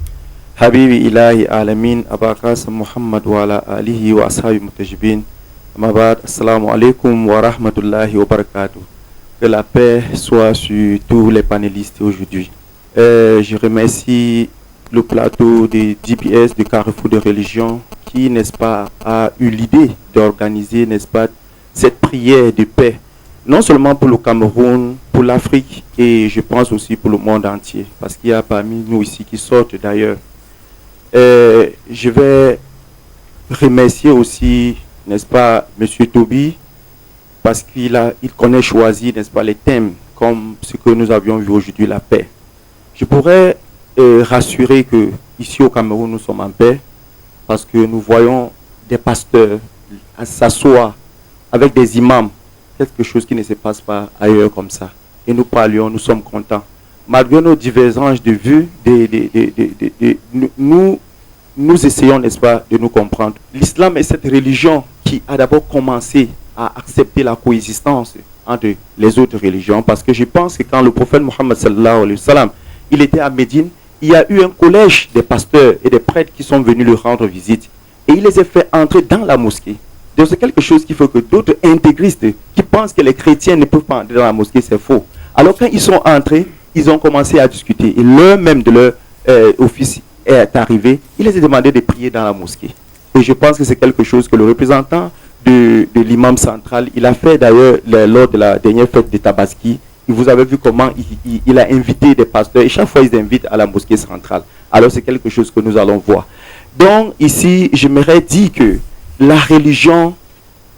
habibi ilahi alamin, abakas Muhammad wa ala alihi wa ashabi mutajibin. Amabad, assalamu alaikum wa rahmatullahi wa barakatuh. Que la paix soit sur tous les panélistes aujourd'hui. Je remercie le plateau de DBS, du Carrefour de Religion, qui, n'est-ce pas, a eu l'idée d'organiser, n'est-ce pas, cette prière de paix, non seulement pour le Cameroun, pour l'Afrique, et je pense aussi pour le monde entier, parce qu'il y a parmi nous ici qui sortent d'ailleurs. Je vais remercier aussi, n'est-ce pas, M. Toby, parce qu'il connaît choisi, n'est-ce pas, les thèmes comme ce que nous avions vu aujourd'hui, la paix. Je pourrais rassurer que ici au Cameroun, nous sommes en paix, parce que nous voyons des pasteurs s'asseoir avec des imams, quelque chose qui ne se passe pas ailleurs comme ça. Et nous parlions, nous sommes contents. Malgré nos divergences de vues, nous essayons, n'est-ce pas, de nous comprendre. L'islam est cette religion qui a d'abord commencé à accepter la coexistence entre les autres religions, parce que je pense que quand le prophète Mohammed sallallahu alayhi wa sallam, il était à Médine, il y a eu un collège des pasteurs et des prêtres qui sont venus lui rendre visite, et il les a fait entrer dans la mosquée. Donc c'est quelque chose qui fait que d'autres intégristes qui pensent que les chrétiens ne peuvent pas entrer dans la mosquée, c'est faux. Alors quand ils sont entrés, ils ont commencé à discuter, et l'un même de leur office est arrivé, il les a demandé de prier dans la mosquée. Et je pense que c'est quelque chose que le représentant de l'imam central, il a fait d'ailleurs lors de la dernière fête de Tabaski. Vous avez vu comment il a invité des pasteurs, et chaque fois ils invitent à la mosquée centrale. Alors c'est quelque chose que nous allons voir. Donc ici, j'aimerais dire que la religion,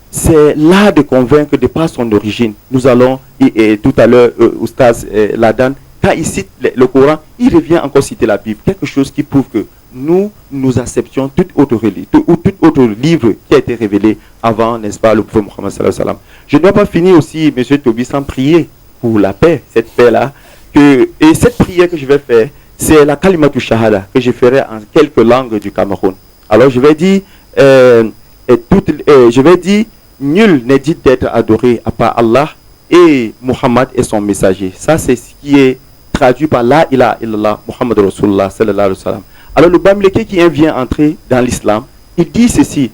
c'est l'art de convaincre de par son origine. Nous allons, et tout à l'heure, Oustaz Ladan, quand il cite le Coran, il revient encore citer la Bible. Quelque chose qui prouve que nous acceptions toute autre religion ou tout autre livre qui a été révélé avant, n'est-ce pas, le prophète Mohammed sallallahu alayhi wa sallam. Je ne dois pas finir aussi, M. Toby, sans prier pour la paix, cette paix-là. Et cette prière que je vais faire, c'est la kalimatu shahada que je ferai en quelques langues du Cameroun. Alors je vais dire, nul n'est dit d'être adoré à part Allah et Muhammad est son messager. Ça, c'est ce qui est traduit par la ilaha illallah Muhammad Rasulullah sallallahu alayhi wa sallam. Alors le Bamileke qui vient entrer dans l'islam, il dit ceci,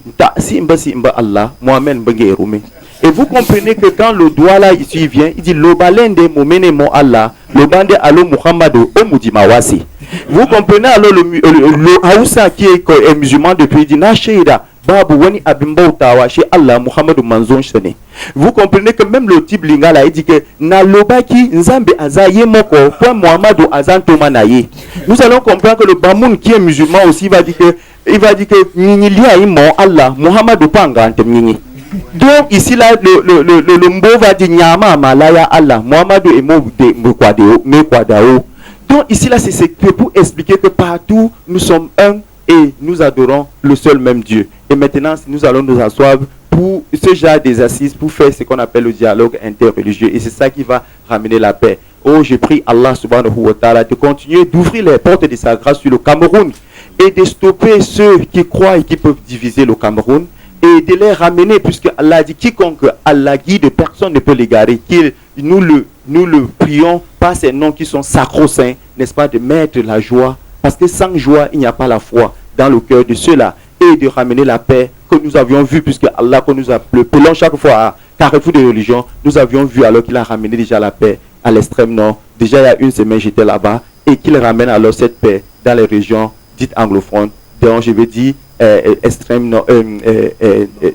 Allah, Mohamed Mbengerume. Et vous comprenez que quand le doigt là ici vient, il dit Lobalende momene mo Allah, Lobande alo Muhammadu omudi mawasi. Vous comprenez alors le Haoussa qui est musulman depuis, il dit Nasheida, Babu wani abimbautawa chez Allah Muhammadu manzon shene. Vous comprenez que même le type lingala il dit que na lobaki nzambe azaye moko point Muhammadu azanto manaye. Nous allons comprendre que le Bamoun qui est musulman aussi va dire que nini liya imo Allah Muhammadu panga antemnini. Donc ici là le mbo va dire nyama malaya Allah Muhammadu et mekwadao. Donc ici là c'est pour expliquer que partout nous sommes un et nous adorons le seul même Dieu. Et maintenant nous allons nous asseoir pour ce genre d'exercice pour faire ce qu'on appelle le dialogue interreligieux et c'est ça qui va ramener la paix. Oh, je prie Allah subhanahu wa ta'ala de continuer d'ouvrir les portes de sa grâce sur le Cameroun et de stopper ceux qui croient et qui peuvent diviser le Cameroun et de les ramener, puisque Allah dit quiconque Allah guide, personne ne peut l'égarer. Nous le prions par ces noms qui sont sacro-saints, n'est-ce pas, de mettre la joie, parce que sans joie il n'y a pas la foi dans le cœur de ceux-là, et de ramener la paix que nous avions vu, puisque Allah que nous appelons chaque fois à Carrefour de religion, nous avions vu alors qu'il a ramené déjà la paix à l'extrême nord. Déjà il y a une semaine j'étais là-bas et qu'il ramène alors cette paix dans les régions dites anglophones, donc je vais dire extrême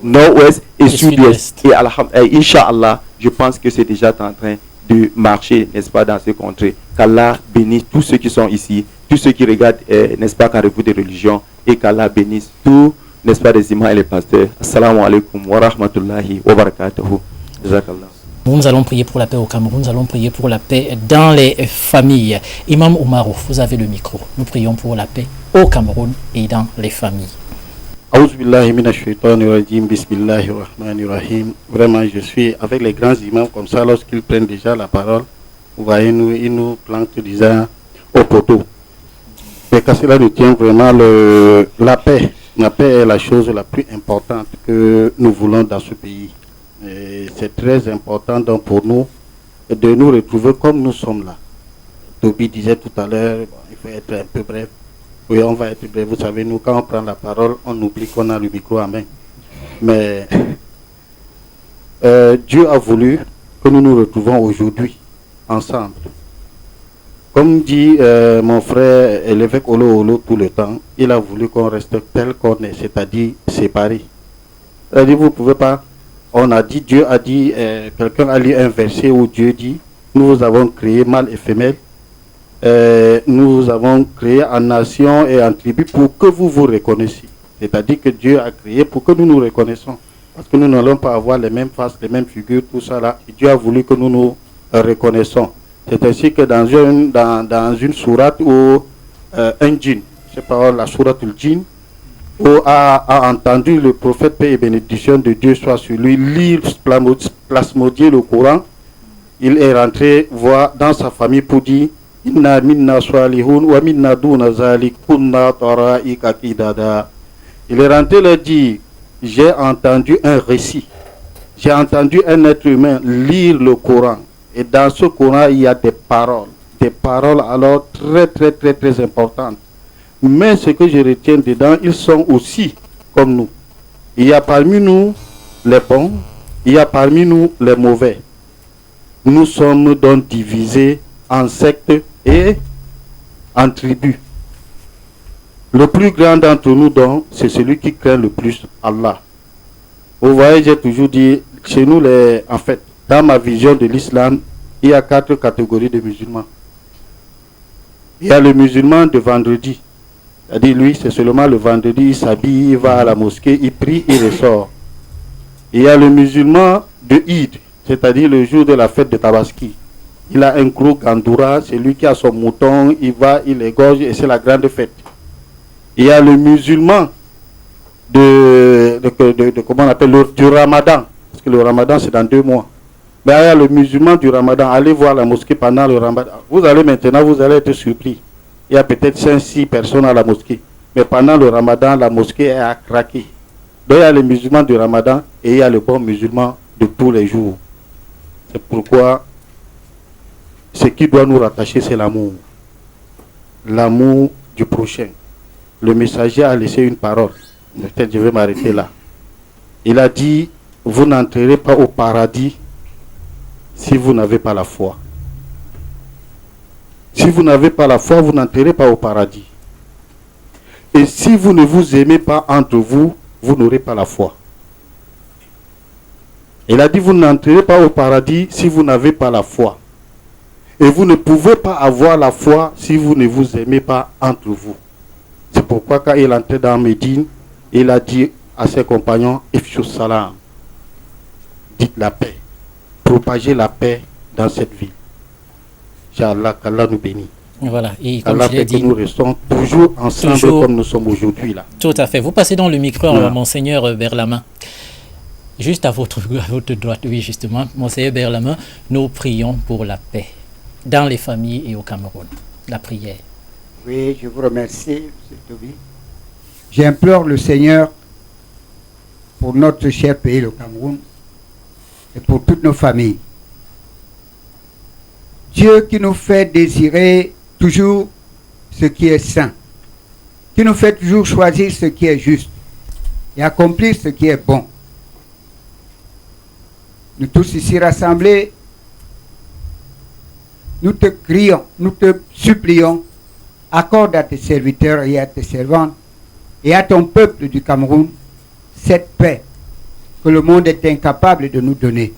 nord-ouest et sud-ouest. Et Inch'Allah, je pense que c'est déjà en train de marcher, n'est-ce pas, dans ces contrées. Qu'Allah bénisse tous ceux qui sont ici, tous ceux qui regardent, n'est-ce pas, Carrefour des religions, et qu'Allah bénisse tous, n'est-ce pas, les imams et les pasteurs. Assalamu alaikum wa rahmatullahi wa barakatuhu. Jazakallah. Nous allons prier pour la paix au Cameroun, nous allons prier pour la paix dans les familles. Imam Oumarou, vous avez le micro. Nous prions pour la paix au Cameroun et dans les familles. Vraiment, je suis avec les grands imams comme ça, lorsqu'ils prennent déjà la parole, vous voyez, ils nous plantent déjà au poteau. Mais qu'à cela ne tient vraiment la paix. La paix est la chose la plus importante que nous voulons dans ce pays. C'est très important donc pour nous de nous retrouver comme nous sommes là. Toby disait tout à l'heure, il faut être un peu bref. Oui, on va être bref. Vous savez, nous, quand on prend la parole, on oublie qu'on a le micro à main. Mais Dieu a voulu que nous nous retrouvons aujourd'hui ensemble. Comme dit mon frère et l'évêque Olo Olo tout le temps, il a voulu qu'on reste tel qu'on est, c'est-à-dire séparés. C'est-à-dire, vous ne pouvez pas. On a dit, Dieu a dit, quelqu'un a lu un verset où Dieu dit, nous vous avons créé mâle et femelle, nous vous avons créé en nation et en tribu pour que vous vous reconnaissiez. C'est-à-dire que Dieu a créé pour que nous nous reconnaissons. Parce que nous n'allons pas avoir les mêmes faces, les mêmes figures, tout ça là. Et Dieu a voulu que nous nous reconnaissons. C'est ainsi que dans une sourate où un djinn, je sais pas, la sourate du djinn, où a entendu le prophète, paix et bénédiction de Dieu soit sur lui, lire, plasmodier le Coran. Il est rentré voir dans sa famille pour dire Inna minna salihun wa minna duna zalik kunna tara'ika kidada. Il est rentré leur dire, j'ai entendu un récit, j'ai entendu un être humain lire le Coran. Et dans ce Coran, il y a des paroles alors très importantes. Mais ce que je retiens dedans, ils sont aussi comme nous. Il y a parmi nous les bons, il y a parmi nous les mauvais. Nous sommes donc divisés en sectes et en tribus. Le plus grand d'entre nous donc, c'est celui qui craint le plus Allah. Vous voyez, j'ai toujours dit, chez nous, en fait, dans ma vision de l'islam, il y a 4 catégories de musulmans. Il y a le musulman de vendredi. C'est-à-dire, lui, c'est seulement le vendredi, il s'habille, il va à la mosquée, il prie, il ressort. Il y a le musulman de Eid, c'est-à-dire le jour de la fête de Tabaski. Il a un gros gandoura, c'est lui qui a son mouton, il va, il égorge et c'est la grande fête. Il y a le musulman comment on appelle, du Ramadan. Parce que le Ramadan, c'est dans 2 mois. Mais il y a le musulman du Ramadan. Allez voir la mosquée pendant le Ramadan. Vous allez maintenant, vous allez être surpris. Il y a peut-être 5-6 personnes à la mosquée. Mais pendant le Ramadan, la mosquée est à craquer. Donc il y a les musulmans du Ramadan et il y a le bon musulman de tous les jours. C'est pourquoi ce qui doit nous rattacher, c'est l'amour. L'amour du prochain. Le messager a laissé une parole. Peut-être je vais m'arrêter là. Il a dit, vous n'entrerez pas au paradis si vous n'avez pas la foi. Si vous n'avez pas la foi, vous n'entrerez pas au paradis. Et si vous ne vous aimez pas entre vous, vous n'aurez pas la foi. Il a dit, vous n'entrerez pas au paradis si vous n'avez pas la foi. Et vous ne pouvez pas avoir la foi si vous ne vous aimez pas entre vous. C'est pourquoi quand il entrait dans Médine, il a dit à ses compagnons, Ifshus salam, dites la paix, propagez la paix dans cette ville. Inch'Allah, qu'Allah nous bénisse. Voilà, et comme Allah je l'ai fait que dit, nous restons toujours ensemble comme nous sommes aujourd'hui là. Tout à fait. Vous passez dans le micro, Voilà. Monseigneur Berlamin. Juste à votre droite, oui, justement, Monseigneur Berlamin, nous prions pour la paix dans les familles et au Cameroun. La prière. Oui, je vous remercie, M. Toby. J'implore le Seigneur pour notre cher pays, le Cameroun, et pour toutes nos familles. Dieu qui nous fait désirer toujours ce qui est saint, qui nous fait toujours choisir ce qui est juste et accomplir ce qui est bon. Nous tous ici rassemblés, nous te crions, nous te supplions, accorde à tes serviteurs et à tes servantes et à ton peuple du Cameroun cette paix que le monde est incapable de nous donner,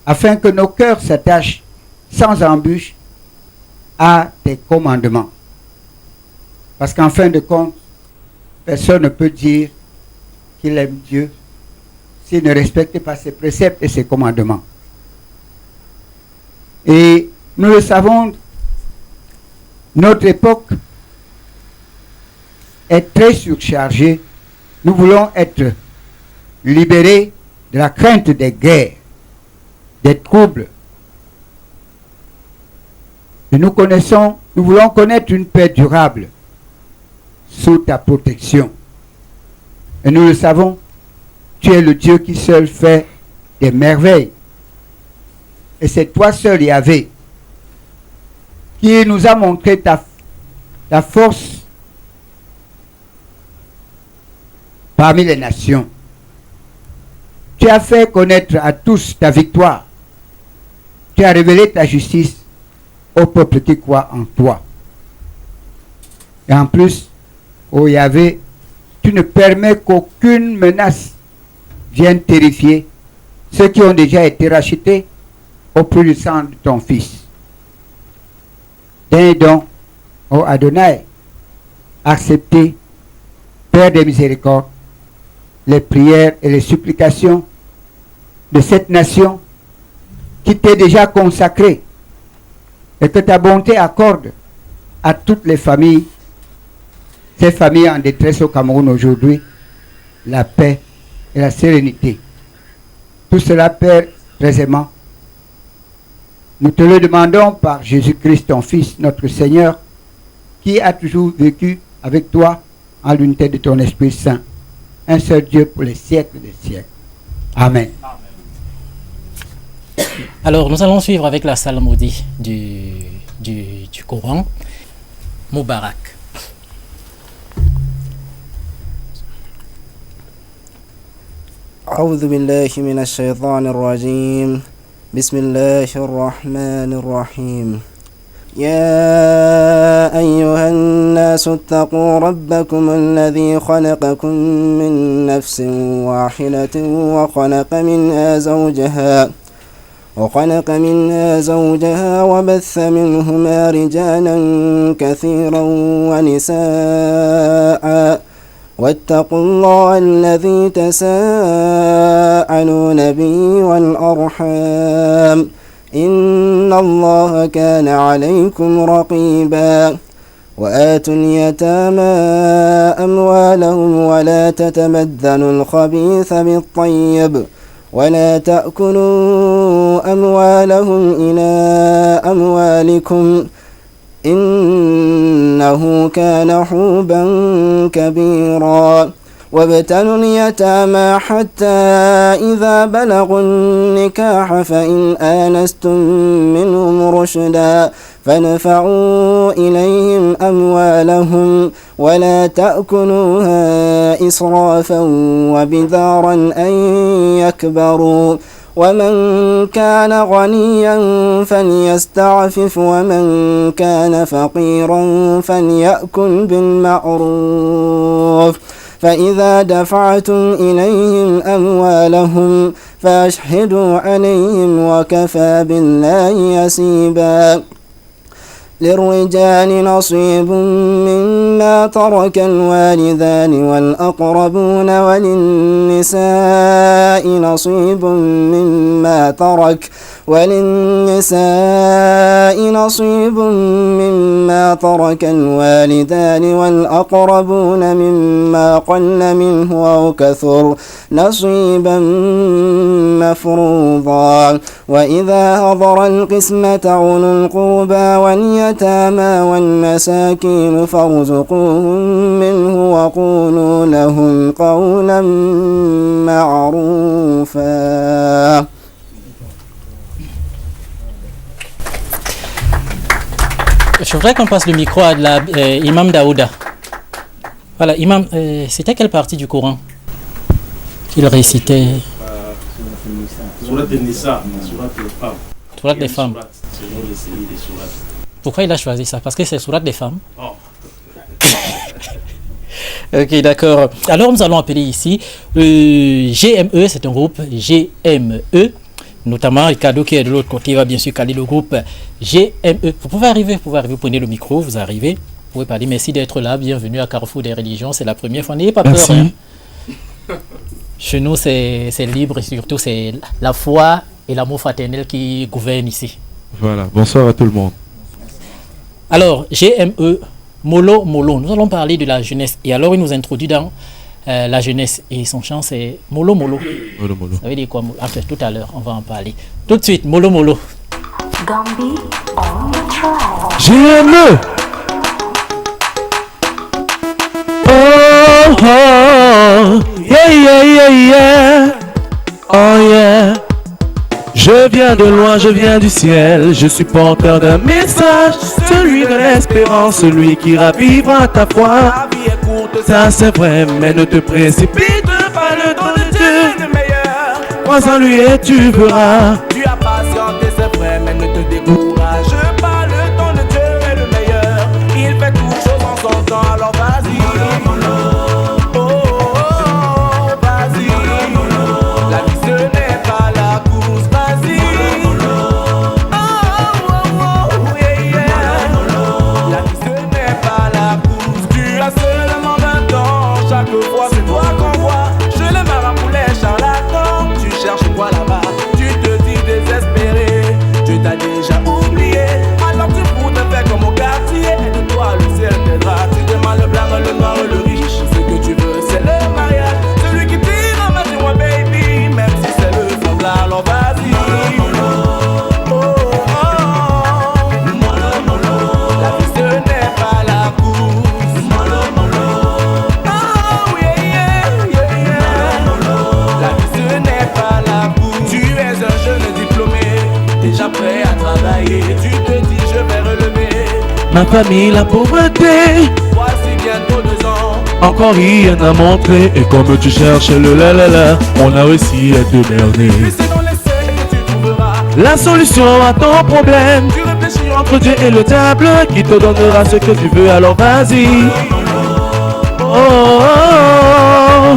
afin que nos cœurs s'attachent sans embûche à tes commandements. Parce qu'en fin de compte, personne ne peut dire qu'il aime Dieu s'il ne respecte pas ses préceptes et ses commandements. Et nous le savons, notre époque est très surchargée. Nous voulons être libérés de la crainte des guerres, des troubles. Et nous voulons connaître une paix durable sous ta protection. Et nous le savons, tu es le Dieu qui seul fait des merveilles. Et c'est toi seul, Yahvé, qui nous a montré ta force parmi les nations. Tu as fait connaître à tous ta victoire. Tu as révélé ta justice au peuple qui croit en toi. Et en plus, ô Yahvé, tu ne permets qu'aucune menace vienne terrifier ceux qui ont déjà été rachetés au prix du sang de ton Fils. D'un don, ô Adonai, acceptez, Père des miséricordes, les prières et les supplications de cette nation qui t'est déjà consacrée et que ta bonté accorde à toutes les familles, ces familles en détresse au Cameroun aujourd'hui, la paix et la sérénité. Tout cela, Père, précisément, nous te le demandons par Jésus-Christ, ton Fils, notre Seigneur, qui a toujours vécu avec toi en l'unité de ton Esprit Saint, un seul Dieu pour les siècles des siècles. Amen. Alors, nous allons suivre avec la psalmodie du Coran. Moubarak. أعوذ بالله من الشيطان الرجيم بسم الله الرحمن الرحيم يا أيها الناس اتقوا ربكم الذي خلقكم من نفس واحدة وخلق منها زوجها وبث منهما رجالا كثيرا ونساء واتقوا الله الذي تساءلون به والأرحام إن الله كان عليكم رقيبا وآتوا اليتامى أموالهم ولا تتبدلوا الخبيث بالطيب ولا تأكلوا أموالهم إلى أموالكم إنه كان حوبا كبيرا وابتلوا اليتامى حتى إذا بلغوا النكاح فإن آنستم منهم رشدا فادفعوا إليهم أموالهم ولا تأكلوها إسرافا وبدارا أن يكبروا ومن كان غنيا فليستعفف ومن كان فقيرا فليأكل بالمعروف فإذا دفعتم إليهم أموالهم فاشهدوا عليهم وكفى بالله حسيبا للرجال نصيب مما ترك الوالدان والأقربون وللنساء نصيب مما ترك الوالدان والأقربون مما قل منه أو كثر نصيبا مفروضا وإذا حضر القسمة أولو القربى واليتامى والمساكين فارزقوهم منه وقولوا لهم قولا معروفا. Je voudrais qu'on passe le micro à l'imam Daouda. Voilà, imam, c'était quelle partie du Coran qu'il récitait? Sourate des Nisa, sourate des femmes. Sourate des femmes. Selon les séries des sourates. Pourquoi il a choisi ça? Parce que c'est sourate des femmes. Oh. Ok, d'accord. Alors nous allons appeler ici GME, c'est un groupe GME. Notamment Ricardo qui est de l'autre côté va bien sûr caler le groupe GME. Vous pouvez arriver, prenez le micro, vous arrivez, vous pouvez parler. Merci d'être là, bienvenue à Carrefour des religions, c'est la première fois, n'ayez pas peur. Hein. Chez nous c'est libre et surtout c'est la foi et l'amour fraternel qui gouvernent ici. Voilà, bonsoir à tout le monde. Alors GME, Molo Molo, nous allons parler de la jeunesse et alors il nous introduit dans la jeunesse et son chant c'est Molo Molo. Molo Molo. Ça veut dire quoi? Enfin, tout à l'heure, on va en parler. Tout de suite, Molo Molo. GME. Oh, oh, yeah, yeah, yeah, yeah. Oh, yeah. Je viens de loin, je viens du ciel. Je suis porteur d'un message, celui de l'espérance, celui qui ravivera ta foi. Ça c'est vrai, mais ne te précipite pas, le temps de Dieu est le meilleur. Crois en lui et tu verras. Tu as patienté, c'est vrai, mais ne te décourage pas, le temps de Dieu est le meilleur. Il fait toutes choses en son temps, alors vas-y. Oh, oh, oh, vas-y. La vie ce n'est pas la course, vas-y. Oh, oh, oh, yeah, yeah. La vie ce n'est pas la course, tu as seulement 20 ans. Chaque fois c'est toi qu'on voit. Je le maraboulet charlatan. Tu cherches quoi là-bas? Tu te dis désespéré. Tu t'as déjà oublié. Alors tu pourrais te faire comme au quartier. Et de toi le ciel t'aidera. Tu demandes le blanc, le noir, le riche. Ce que tu veux c'est le mariage. Celui qui tire en main, moi baby. Même si c'est le semblant, alors vas-y. Oh, oh, oh. La vie ce n'est pas la course. Déjà prêt à travailler, tu te dis je vais relever ma famille, la pauvreté. Voici bientôt 2 ans, encore rien à montrer. Et comme tu cherches le la la la, on a réussi à te berner. Puis c'est dans l'essai que tu trouveras la solution à ton problème. Tu réfléchis entre Dieu et le diable qui te donnera ce que tu veux, alors vas-y. Oh, oh, oh, oh.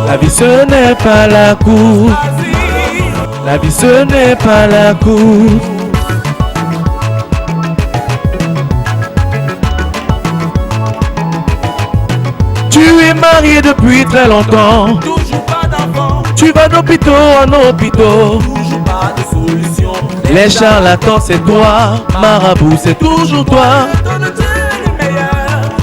La vie ce n'est pas la course. La vie ce n'est pas la course. Tu es marié depuis très longtemps. Toujours pas d'enfant. Tu vas d'hôpital en hôpital. Toujours pas de solution. Les charlatans c'est toi. Marabout c'est toujours toi.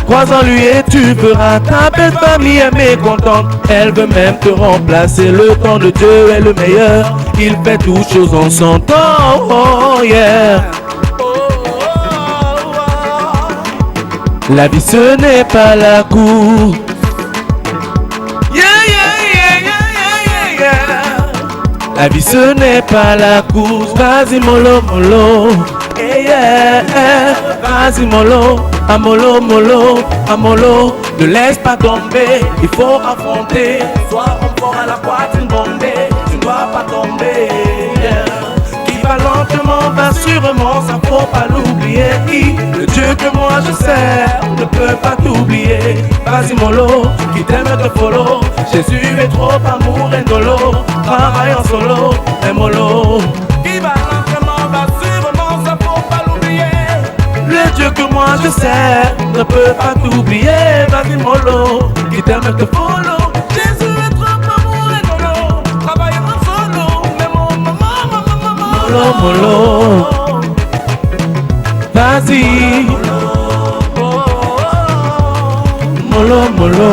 Crois en lui et tu verras. Ta belle famille est mécontente. Elle veut même te remplacer. Le temps de Dieu est le meilleur. Il fait toutes choses en son temps. Oh yeah. La vie ce n'est pas la cour. La vie ce n'est pas la course. Vas-y mollo mollo. Vas-y mollo. Amolo mollo. Amolo. Ne laisse pas tomber. Il faut affronter. Sois fort à la poitrine bombée. Tu ne dois pas tomber. Qui va lentement va sûrement. Ça faut pas l'oublier. Le Dieu que moi je sers ne peut pas t'oublier. Vas-y mollo. Qui t'aime te follow. Jésus est trop amour et dolo. Travaille en solo, et mollo. Qui va lentement, va sûrement, ça faut pas l'oublier. Le Dieu que moi je sers ne peut pas t'oublier. Vas-y mollo, qui t'aime te follow. Jésus est trop amour et dolo. Travaille en solo, mais mollo, mollo. Vas-y. Mollo, mollo.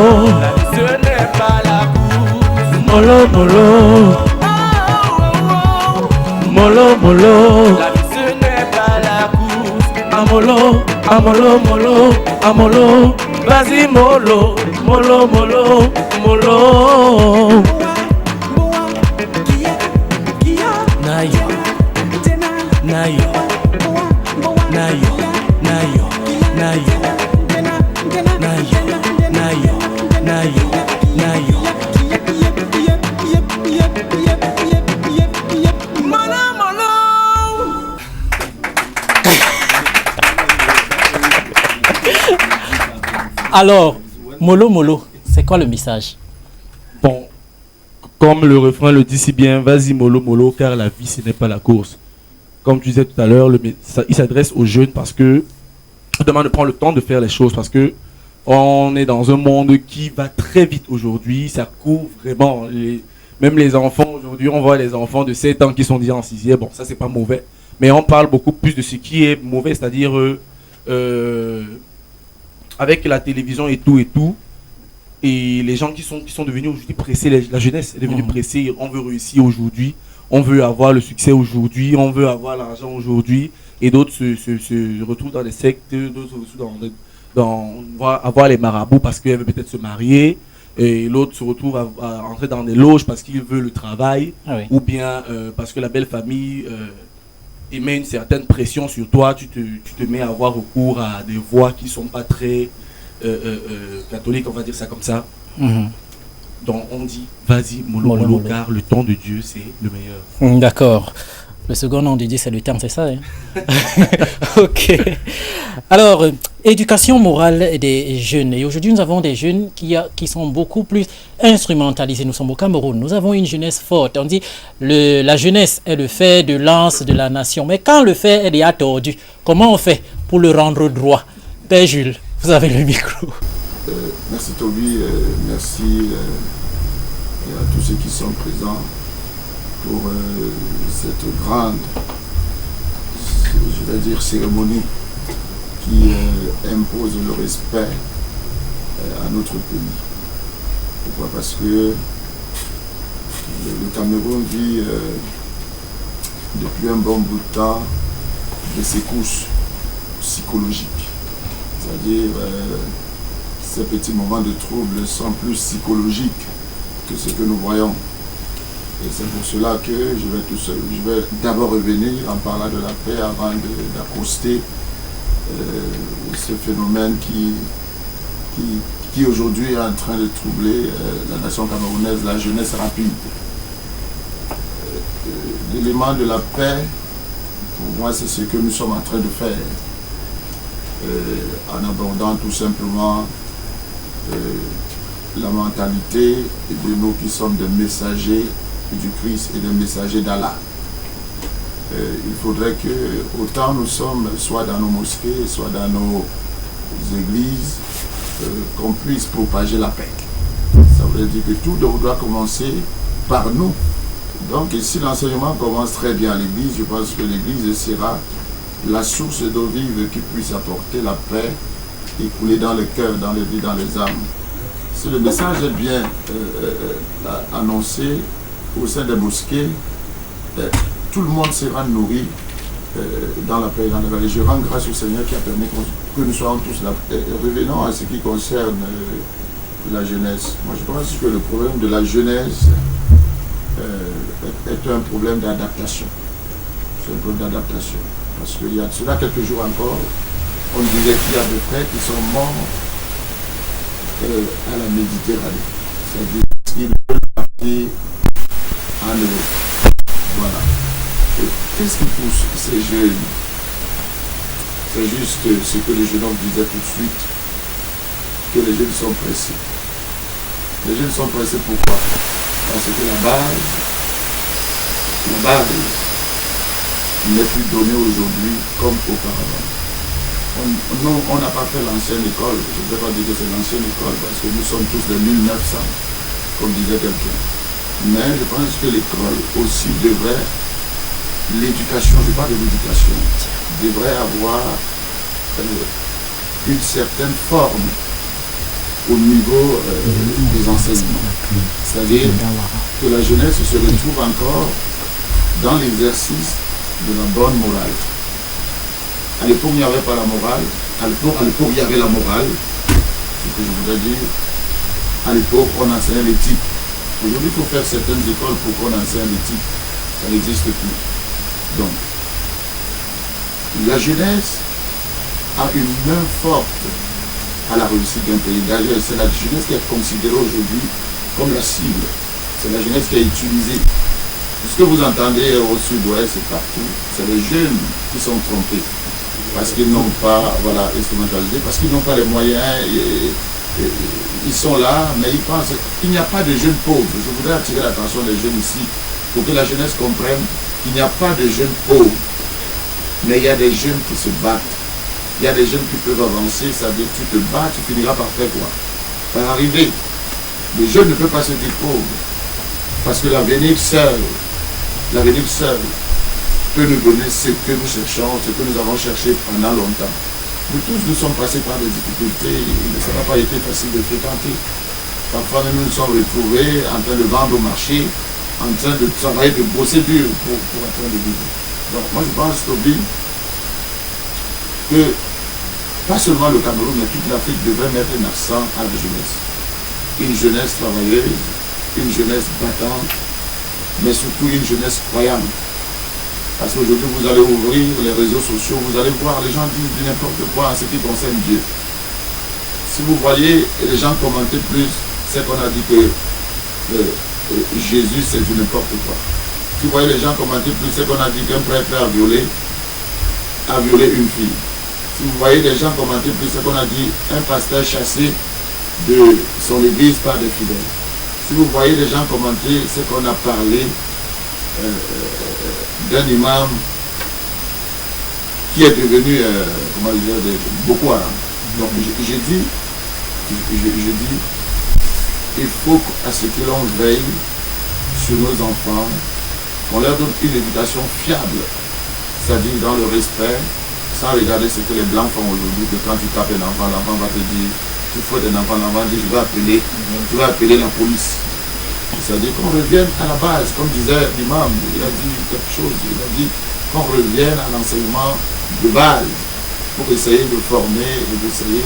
Mollo, mollo. Mollo, mollo. La vie ce n'est pas la course. Amolo, amolo, mollo, amolo. Vas-y mollo, mollo, mollo, mollo. Nayo, nayo, nayo, nayo, nayo, nayo, nayo, nayo, nayo. Alors, mollo mollo, c'est quoi le message? Bon, comme le refrain le dit si bien, vas-y mollo mollo, car la vie ce n'est pas la course. Comme tu disais tout à l'heure, il s'adresse aux jeunes parce que on demande de prendre le temps de faire les choses parce que on est dans un monde qui va très vite aujourd'hui. Ça court vraiment. Même les enfants aujourd'hui, on voit les enfants de 7 ans qui sont déjà en 6e. Bon, ça c'est pas mauvais, mais on parle beaucoup plus de ce qui est mauvais, c'est-à-dire avec la télévision et tout, et les gens qui sont devenus aujourd'hui pressés, la jeunesse est devenue pressée, on veut réussir aujourd'hui, on veut avoir le succès aujourd'hui, on veut avoir l'argent aujourd'hui, et d'autres se retrouvent dans des sectes, d'autres se retrouvent avoir les marabouts parce qu'elle veut peut-être se marier, et l'autre se retrouve à entrer dans des loges parce qu'il veut le travail, ou bien parce que la belle famille et met une certaine pression sur toi, tu te mets à avoir recours à des voies qui ne sont pas très catholiques, on va dire ça comme ça. Donc on dit, vas-y, mollo, car le temps de Dieu, c'est le meilleur. D'accord. Le second nom de Dieu, c'est le temps, c'est ça, hein? Ok. Alors, éducation morale des jeunes. Et aujourd'hui, nous avons des jeunes qui sont beaucoup plus instrumentalisés. Nous sommes au Cameroun. Nous avons une jeunesse forte. On dit la jeunesse est le fer de lance de la nation. Mais quand le fer est déjà tordu, comment on fait pour le rendre droit? Père Jules, vous avez le micro. Merci Toby, merci à tous ceux qui sont présents pour cette grande, je vais dire, cérémonie qui impose le respect à notre pays. Pourquoi? Parce que le Cameroun vit depuis un bon bout de temps des secousses psychologiques. C'est-à-dire ces petits moments de trouble sont plus psychologiques que ce que nous voyons. Et c'est pour cela que je vais d'abord revenir en parlant de la paix avant d'accoster ce phénomène qui aujourd'hui est en train de troubler la nation camerounaise, la jeunesse rapide. L'élément de la paix, pour moi, c'est ce que nous sommes en train de faire, en abordant tout simplement la mentalité de nous qui sommes des messagers du Christ et des messagers d'Allah. Il faudrait que, autant nous sommes soit dans nos mosquées, soit dans nos églises, qu'on puisse propager la paix. Ça veut dire que tout doit commencer par nous. Donc si l'enseignement commence très bien à l'église, je pense que l'église sera la source d'eau vive qui puisse apporter la paix écoulé dans le cœur, dans les vies, dans les âmes. Si le message est bien annoncé au sein des mosquées, tout le monde sera nourri dans la paix et dans la vérité. Je rends grâce au Seigneur qui a permis que nous soyons tous là. Revenons à ce qui concerne la jeunesse. Moi, je pense que le problème de la jeunesse est un problème d'adaptation. C'est un problème d'adaptation. Parce qu'il y a cela quelques jours encore, on disait qu'il y a des frères qui sont morts à la Méditerranée. C'est-à-dire qu'ils veulent partir en Europe. Voilà. Et qu'est-ce qui pousse ces jeunes? C'est juste ce que le jeune homme disait tout de suite, que les jeunes sont pressés. Les jeunes sont pressés pourquoi? Parce que la base n'est plus donnée aujourd'hui comme auparavant. On n'a pas fait l'ancienne école, je ne vais pas dire que c'est l'ancienne école parce que nous sommes tous de 1900, comme disait quelqu'un. Mais je pense que l'école aussi devrait, l'éducation, je parle de l'éducation, devrait avoir une certaine forme au niveau des enseignements. C'est-à-dire que la jeunesse se retrouve encore dans l'exercice de la bonne morale. À l'époque, il n'y avait pas la morale. À l'époque, il y avait la morale. Ce que je voudrais dire, à l'époque, on enseignait l'éthique. Aujourd'hui, il faut faire certaines écoles pour qu'on enseigne l'éthique. Ça n'existe plus. Donc, la jeunesse a une main forte à la réussite d'un pays. D'ailleurs, c'est la jeunesse qui est considérée aujourd'hui comme la cible. C'est la jeunesse qui est utilisée. Ce que vous entendez au sud-ouest et partout, c'est les jeunes qui sont trompés. Parce qu'ils n'ont pas, voilà, instrumentalisé, parce qu'ils n'ont pas les moyens, ils sont là, mais ils pensent qu'il n'y a pas de jeunes pauvres. Je voudrais attirer l'attention des jeunes ici, pour que la jeunesse comprenne qu'il n'y a pas de jeunes pauvres, mais il y a des jeunes qui se battent. Il y a des jeunes qui peuvent avancer, ça veut dire que tu te bats, tu finiras par faire quoi? Par arriver. Le jeune ne peut pas se dire pauvre, parce que l'avenir seul peut nous donner ce que nous cherchons, ce que nous avons cherché pendant longtemps. Nous tous, nous sommes passés par des difficultés, ça n'a pas été facile de fréquenter. Parfois, nous nous sommes retrouvés en train de vendre au marché, en train de travailler, de bosser dur pour atteindre le but. Donc, moi, je pense, Toby, que pas seulement le Cameroun, mais toute l'Afrique devrait mettre un accent à la jeunesse. Une jeunesse travailleuse, une jeunesse battante, mais surtout une jeunesse croyante. Parce qu'aujourd'hui, vous allez ouvrir les réseaux sociaux, vous allez voir, les gens disent du n'importe quoi en ce qui concerne Dieu. Si vous voyez les gens commenter plus, c'est qu'on a dit que Jésus, c'est du n'importe quoi. Si vous voyez les gens commenter plus, c'est qu'on a dit qu'un prêtre a violé une fille. Si vous voyez les gens commenter plus, c'est qu'on a dit un pasteur chassé de son église par des fidèles. Si vous voyez les gens commenter, c'est qu'on a parlé d'un imam qui est devenu Boko Haram. Donc je dis, il faut à ce que l'on veille sur nos enfants, qu'on leur donne une éducation fiable, c'est-à-dire dans le respect, sans regarder ce que les blancs font aujourd'hui, que quand tu tapes un enfant, l'enfant va te dire, tu fous un enfant, l'enfant dit, tu vas appeler la police. C'est-à-dire qu'on revienne à la base, comme disait l'imam, il a dit quelque chose, il a dit qu'on revienne à l'enseignement de base pour essayer de former et d'essayer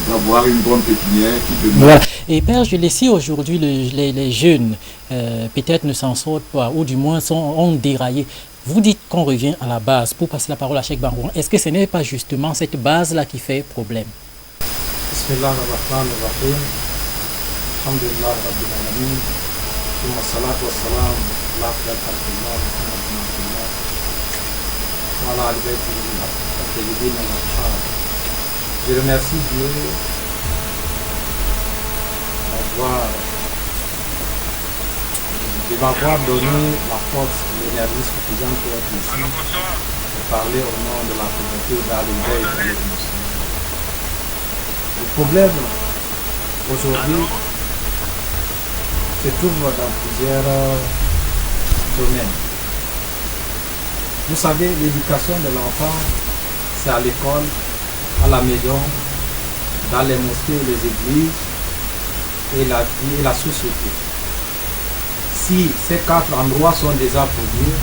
d'avoir une bonne pépinière qui demeure. Voilà. Et Père, je laisse aujourd'hui les jeunes, peut-être ne s'en sortent pas, ou du moins ont déraillé. Vous dites qu'on revient à la base pour passer la parole à Cheikh Bangoura. Est-ce que ce n'est pas justement cette base-là qui fait problème? Bismillahirrahmanirrahim. Alhamdulillah Rabbil Alamin. Thumma salatu wassalam ala afdal khalqillah Muhammad bin Abdullah wa ala ali baytihi at-tayyibin al-athhar. Je remercie Dieu de m'avoir donné la force et l'énergie suffisante pour être ici et parler au nom de la communauté d'Al-Bayt et de l'Église. Le problème aujourd'hui se trouve dans plusieurs domaines. Vous savez, l'éducation de l'enfant, c'est à l'école, à à la maison, dans les mosquées, les églises et la vie et la société. Si ces 4 endroits sont déjà pollués,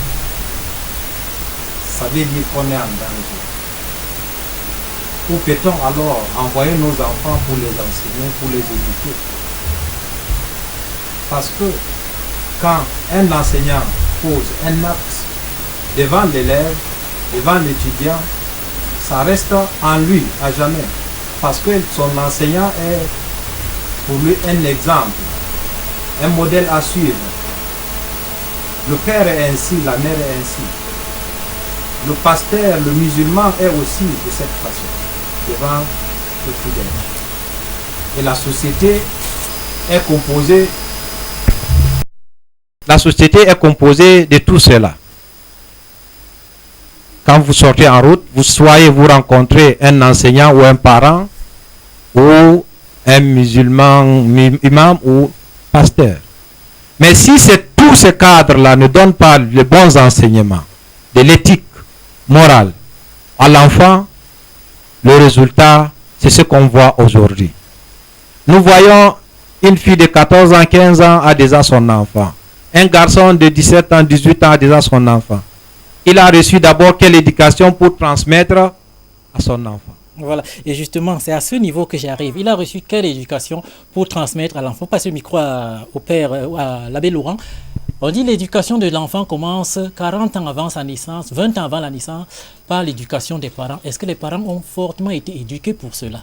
ça veut dire qu'on est en danger. Où peut-on alors envoyer nos enfants pour les enseigner, pour les éduquer? Parce que quand un enseignant pose un acte devant l'élève, devant l'étudiant, ça reste en lui à jamais. Parce que son enseignant est pour lui un exemple, un modèle à suivre. Le père est ainsi, la mère est ainsi. Le pasteur, le musulman est aussi de cette façon, devant le fidèle. Et la société est composée. La société est composée de tout cela. Quand vous sortez en route, vous rencontrez un enseignant ou un parent, ou un musulman, imam ou pasteur. Mais si tous ces cadres-là ne donnent pas les bons enseignements, de l'éthique morale à l'enfant, le résultat, c'est ce qu'on voit aujourd'hui. Nous voyons une fille de 14 ans, 15 ans a déjà son enfant. Un garçon de 17 ans, 18 ans a déjà son enfant. Il a reçu d'abord quelle éducation pour transmettre à son enfant? Voilà, et justement, c'est à ce niveau que j'arrive. Il a reçu quelle éducation pour transmettre à l'enfant? Parce que je crois au père, à l'abbé Laurent, on dit l'éducation de l'enfant commence 40 ans avant sa naissance, 20 ans avant la naissance, par l'éducation des parents. Est-ce que les parents ont fortement été éduqués pour cela?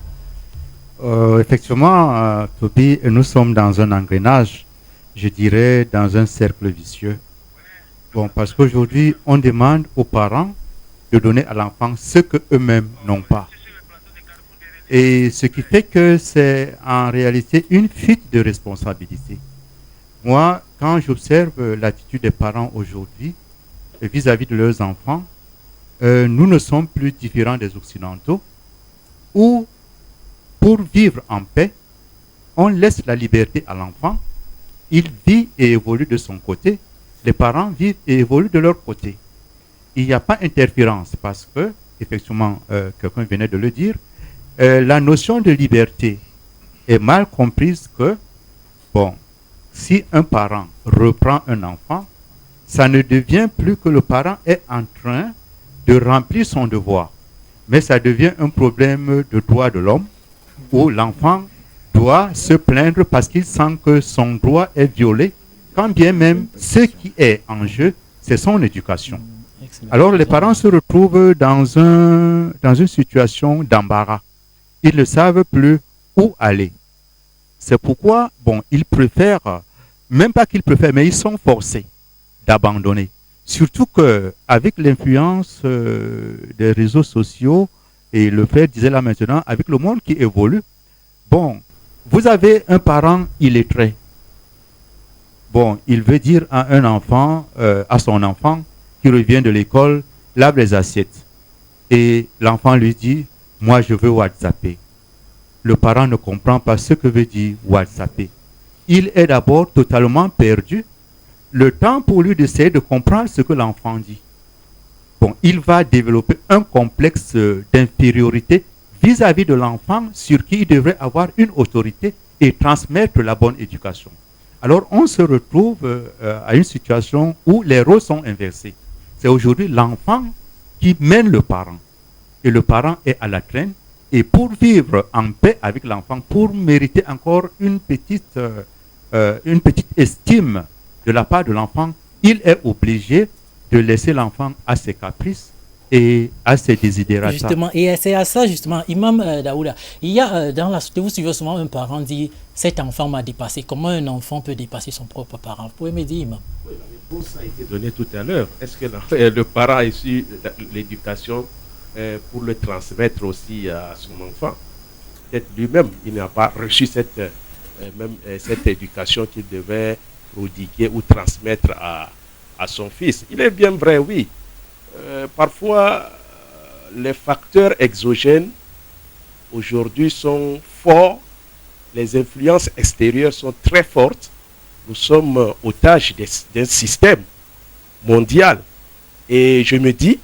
Effectivement, Toby, nous sommes dans un engrenage, je dirais dans un cercle vicieux. Bon, parce qu'aujourd'hui, on demande aux parents de donner à l'enfant ce qu'eux-mêmes n'ont pas. Et ce qui fait que c'est en réalité une fuite de responsabilité. Moi, quand j'observe l'attitude des parents aujourd'hui vis-à-vis de leurs enfants, nous ne sommes plus différents des Occidentaux, où pour vivre en paix, on laisse la liberté à l'enfant, il vit et évolue de son côté, les parents vivent et évoluent de leur côté. Il n'y a pas d'interférence parce que, effectivement, quelqu'un venait de le dire, la notion de liberté est mal comprise que, bon, si un parent reprend un enfant, ça ne devient plus que le parent est en train de remplir son devoir, mais ça devient un problème de droit de l'homme où l'enfant doit se plaindre parce qu'il sent que son droit est violé, quand bien même ce qui est en jeu, c'est son éducation. Alors les parents se retrouvent dans une situation d'embarras. Ils ne savent plus où aller. C'est pourquoi, bon, ils préfèrent, même pas qu'ils préfèrent, mais ils sont forcés d'abandonner. Surtout qu'avec l'influence des réseaux sociaux, et le frère disait là maintenant, avec le monde qui évolue, bon, vous avez un parent illettré. Bon, il veut dire à un enfant, à son enfant qui revient de l'école, lave les assiettes. Et l'enfant lui dit, moi je veux WhatsApper. Le parent ne comprend pas ce que veut dire WhatsApper. Il est d'abord totalement perdu. Le temps pour lui d'essayer de comprendre ce que l'enfant dit. Bon, il va développer un complexe d'infériorité vis-à-vis de l'enfant sur qui il devrait avoir une autorité et transmettre la bonne éducation. Alors on se retrouve à une situation où les rôles sont inversés. C'est aujourd'hui l'enfant qui mène le parent. Et le parent est à la traîne. Et pour vivre en paix avec l'enfant, pour mériter encore une petite estime de la part de l'enfant, il est obligé de laisser l'enfant à ses caprices et à ses désidérata. Justement, et c'est à ça justement, Imam Daouda, il y a dans la société, vous suivez souvent un parent dit « cet enfant m'a dépassé ». Comment un enfant peut dépasser son propre parent? Vous pouvez me dire, Imam? Oui, la réponse a été donnée tout à l'heure. Est-ce que le parent a reçu l'éducation pour le transmettre aussi à son enfant? Peut-être lui-même, il n'a pas reçu cette éducation qu'il devait prodiguer ou transmettre à son fils. Il est bien vrai, oui. Parfois, les facteurs exogènes aujourd'hui sont forts, les influences extérieures sont très fortes. Nous sommes otages d'un système mondial. Et je me dis,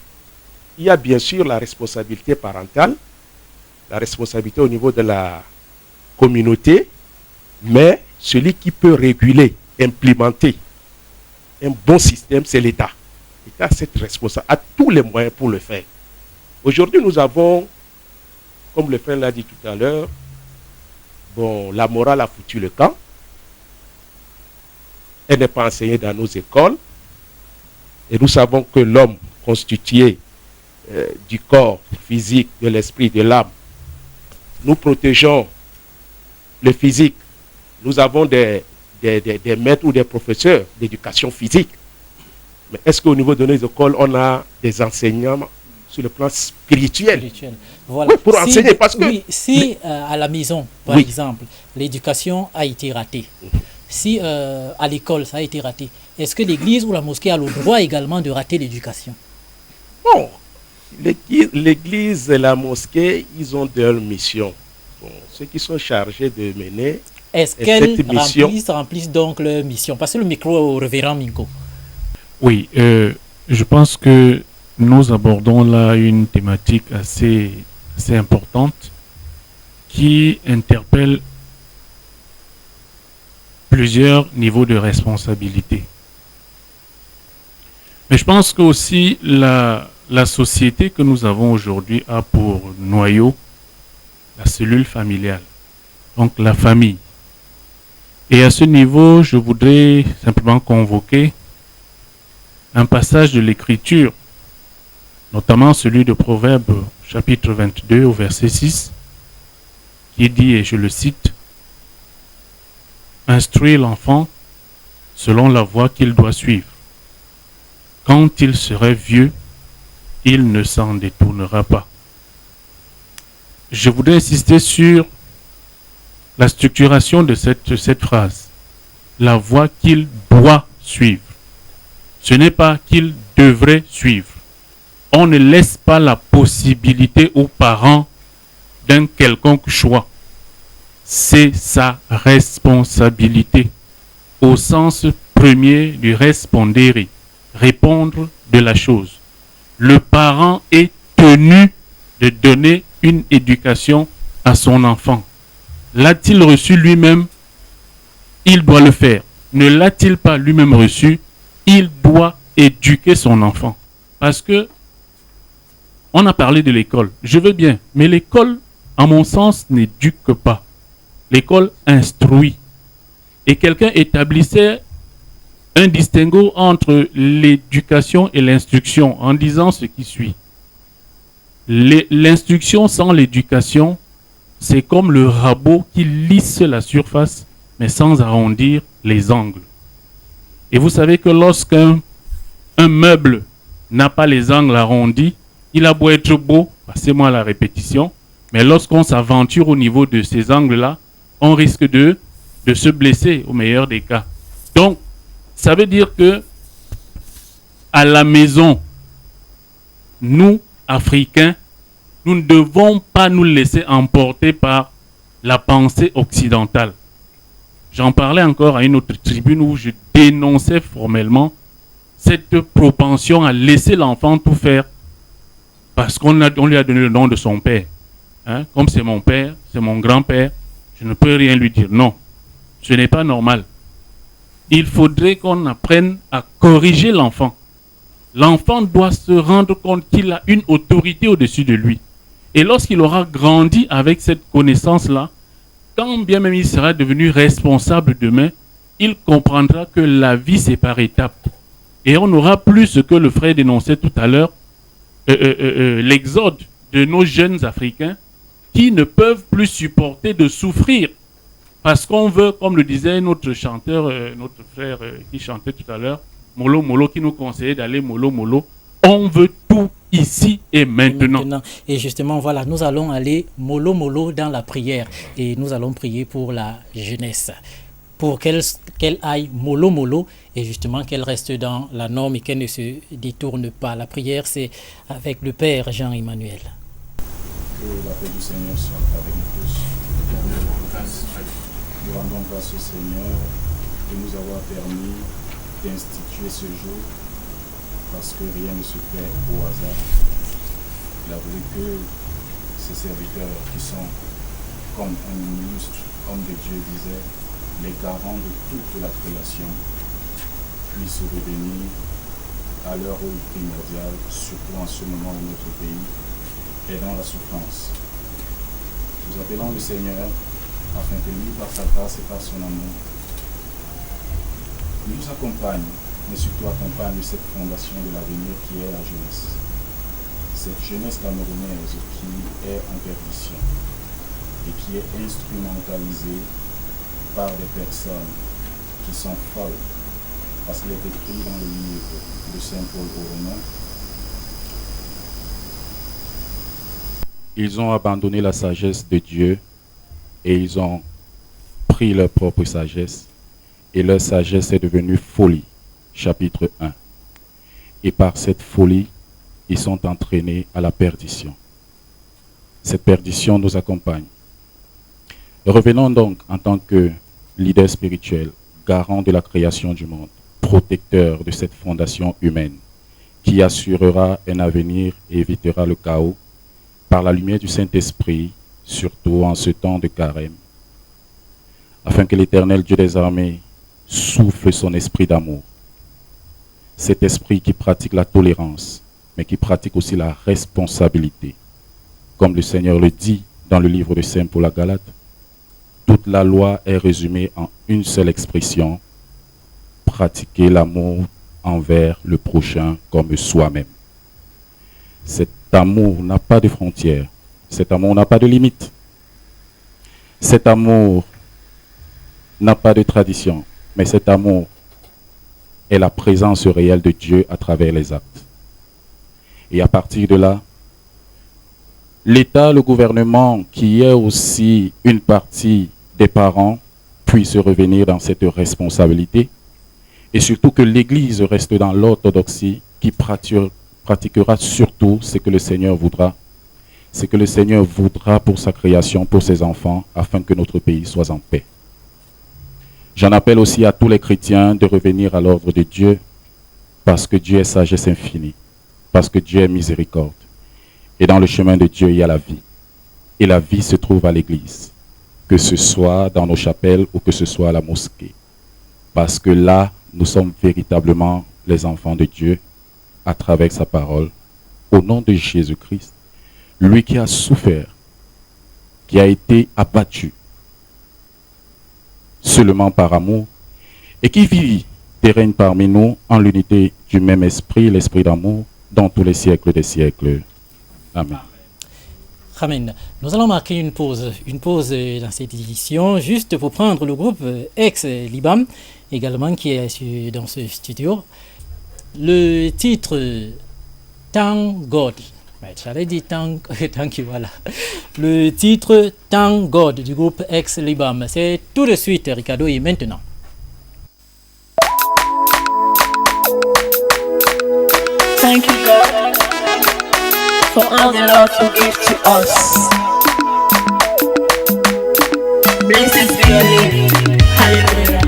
il y a bien sûr la responsabilité parentale, la responsabilité au niveau de la communauté, mais celui qui peut réguler, implémenter un bon système, c'est l'État. L'État a cette responsabilité, a tous les moyens pour le faire. Aujourd'hui, nous avons, comme le frère l'a dit tout à l'heure, bon, la morale a foutu le camp. Elle n'est pas enseignée dans nos écoles. Et nous savons que l'homme constitué du corps physique, de l'esprit, de l'âme, nous protégeons le physique. Nous avons des maîtres ou des professeurs d'éducation physique. Mais est-ce qu'au niveau de nos écoles, on a des enseignants sur le plan spirituel? Voilà. Oui, pour enseigner, parce que... Oui, si à la maison, par exemple, l'éducation a été ratée, si à l'école, ça a été raté, est-ce que l'église ou la mosquée a le droit également de rater l'éducation? Bon, l'église et la mosquée, ils ont leur mission. Bon, ceux qui sont chargés de mener est-ce qu'elles remplissent donc leur mission? Passez le micro au révérend Minko. Oui, je pense que nous abordons là une thématique assez importante qui interpelle plusieurs niveaux de responsabilité. Mais je pense que aussi la société que nous avons aujourd'hui a pour noyau la cellule familiale, donc la famille. Et à ce niveau, je voudrais simplement convoquer un passage de l'Écriture, notamment celui de Proverbes chapitre 22 au verset 6, qui dit, et je le cite, « Instruis l'enfant selon la voie qu'il doit suivre. Quand il serait vieux, il ne s'en détournera pas. » Je voudrais insister sur la structuration de cette phrase. La voie qu'il doit suivre. Ce n'est pas qu'il devrait suivre. On ne laisse pas la possibilité aux parents d'un quelconque choix. C'est sa responsabilité, au sens premier du respondere, répondre de la chose. Le parent est tenu de donner une éducation à son enfant. L'a-t-il reçu lui-même? Il doit le faire. Ne l'a-t-il pas lui-même reçu? Il doit éduquer son enfant. Parce que on a parlé de l'école. Je veux bien, mais l'école, à mon sens, n'éduque pas. L'école instruit. Et quelqu'un établissait un distinguo entre l'éducation et l'instruction en disant ce qui suit. L'instruction sans l'éducation, c'est comme le rabot qui lisse la surface, mais sans arrondir les angles. Et vous savez que lorsqu'un meuble n'a pas les angles arrondis, il a beau être beau, passez-moi la répétition, mais lorsqu'on s'aventure au niveau de ces angles-là, on risque de se blesser au meilleur des cas. Donc, ça veut dire que à la maison, nous, Africains, nous ne devons pas nous laisser emporter par la pensée occidentale. J'en parlais encore à une autre tribune où je dénonçais formellement cette propension à laisser l'enfant tout faire parce qu'on lui a donné le nom de son père. Hein? Comme c'est mon père, c'est mon grand-père, je ne peux rien lui dire. Non, ce n'est pas normal. Il faudrait qu'on apprenne à corriger l'enfant. L'enfant doit se rendre compte qu'il a une autorité au-dessus de lui. Et lorsqu'il aura grandi avec cette connaissance-là, quand bien même il sera devenu responsable demain, il comprendra que la vie, c'est par étapes. Et on n'aura plus ce que le frère dénonçait tout à l'heure, l'exode de nos jeunes Africains qui ne peuvent plus supporter de souffrir. Parce qu'on veut, comme le disait notre chanteur, notre frère qui chantait tout à l'heure, Molo Molo, qui nous conseillait d'aller Molo Molo, on veut tout ici et maintenant. Et justement, voilà, nous allons aller mollo mollo dans la prière et nous allons prier pour la jeunesse, pour qu'elle aille mollo mollo et justement qu'elle reste dans la norme et qu'elle ne se détourne pas. La prière, c'est avec le Père Jean-Emmanuel. Que la paix du Seigneur soit avec nous tous. Nous rendons grâce au Seigneur de nous avoir permis d'instituer ce jour, parce que rien ne se fait au hasard. Il a voulu que ces serviteurs qui sont, comme un illustre homme de Dieu disait, les garants de toute la création, puissent revenir à leur rôle primordial, surtout en ce moment où notre pays est dans la souffrance. Nous appelons le Seigneur afin que lui, par sa grâce et par son amour, nous accompagne, mais surtout accompagne cette fondation de l'avenir qui est la jeunesse. Cette jeunesse camerounaise qui est en perdition et qui est instrumentalisée par des personnes qui sont folles, parce qu'il est écrit dans le livre de Saint Paul aux Romains. Ils ont abandonné la sagesse de Dieu et ils ont pris leur propre sagesse et leur sagesse est devenue folie. Chapitre 1. Et par cette folie, ils sont entraînés à la perdition. Cette perdition nous accompagne. Revenons donc en tant que leader spirituel, garant de la création du monde, protecteur de cette fondation humaine qui assurera un avenir et évitera le chaos par la lumière du Saint-Esprit, surtout en ce temps de carême, afin que l'Éternel Dieu des armées souffle son esprit d'amour. Cet esprit qui pratique la tolérance, mais qui pratique aussi la responsabilité. Comme le Seigneur le dit dans le livre de Saint Paul à Galates, toute la loi est résumée en une seule expression: pratiquer l'amour envers le prochain comme soi-même. Cet amour n'a pas de frontières, cet amour n'a pas de limites. Cet amour n'a pas de tradition, mais cet amour est la présence réelle de Dieu à travers les actes. Et à partir de là, l'État, le gouvernement, qui est aussi une partie des parents, puisse revenir dans cette responsabilité. Et surtout que l'Église reste dans l'orthodoxie qui pratiquera surtout ce que le Seigneur voudra. Ce que le Seigneur voudra pour sa création, pour ses enfants, afin que notre pays soit en paix. J'en appelle aussi à tous les chrétiens de revenir à l'ordre de Dieu, parce que Dieu est sagesse infinie, parce que Dieu est miséricorde. Et dans le chemin de Dieu, il y a la vie. Et la vie se trouve à l'église, que ce soit dans nos chapelles ou que ce soit à la mosquée. Parce que là, nous sommes véritablement les enfants de Dieu à travers sa parole, au nom de Jésus-Christ, lui qui a souffert, qui a été abattu, seulement par amour, et qui vit et règne parmi nous en l'unité du même esprit, l'esprit d'amour, dans tous les siècles des siècles. Amen. Amen. Nous allons marquer une pause dans cette édition, juste pour prendre le groupe ex-Libam, également qui est dans ce studio. Le titre Thank God. J'allais dire thank you, voilà. Le titre Thank God du groupe ex-Libam. C'est tout de suite, Ricardo, et maintenant. Thank you, God, for all the love you give to us. Blessed be your name. Hallelujah.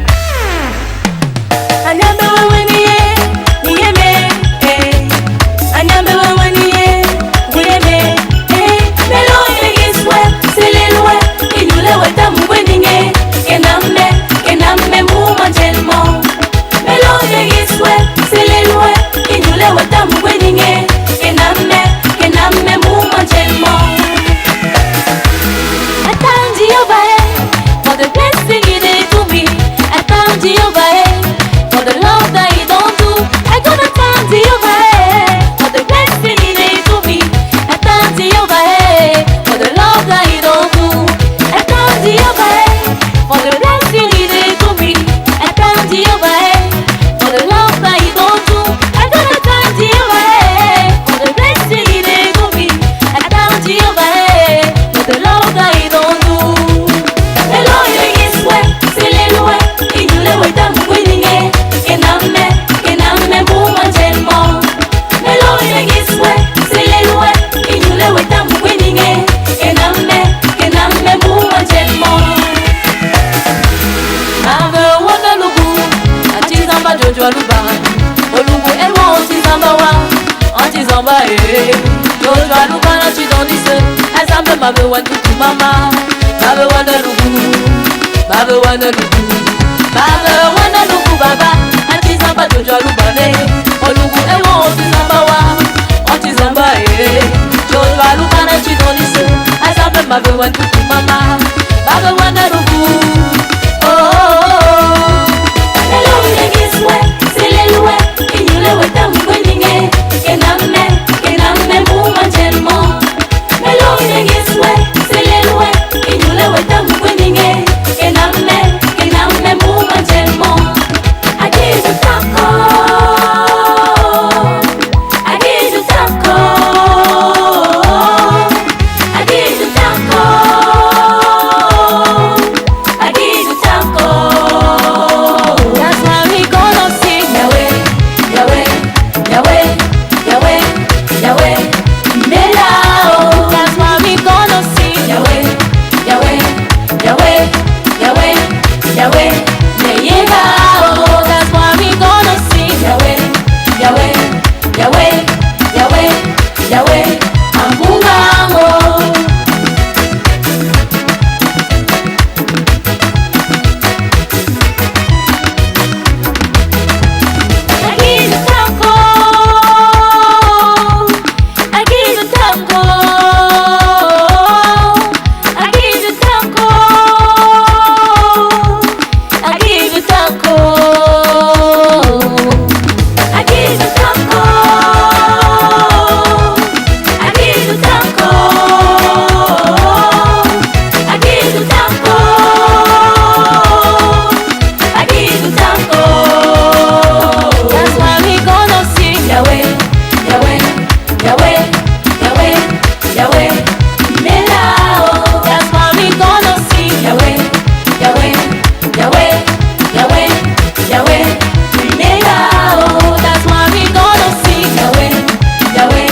Joshua Lukana, tu t'en dis ce Asambe mabe wanduku mama, mabe wanaluku, mabe wanaluku, mabe wanaluku baba. Antizamba dojo alubane, oluku ewo otizamba wa, otizamba dojo alubane chidoniso. Asambe mabe wanduku mama, mabe wanaluku. Hello, niggiswe, seleluwe, inyulewe tamu kweninge, kename muma jelmo. Hello, niggiswe, seleluwe, inyulewe tamu kweninge, kename muma jelmo. I give you taco, I give you taco, I give you taco, I give you taco. That's why we gonna sing Yahweh, Yahweh, Yahweh, Yahweh, Yahweh, Melao. That's why we gonna sing Yahweh, Yahweh, Yahweh, Yahweh, Yahweh, Melao. That's why we gonna sing Yahweh, Yahweh, Yahweh, Yahweh, Yahweh, Ambungamo. I give you taco, I give you taco, I give you taco, I give you taco, I give you taco, I give you taco, I give you taco, I give you taco. That's why we gonna sing Yahweh, Yahweh, Yahweh, Yahweh, Yahweh, Melao. That's why we gonna sing Yahweh, Yahweh, Yahweh, Yahweh, Yahweh, Melao. That's why we gonna sing Yahweh, Yahweh,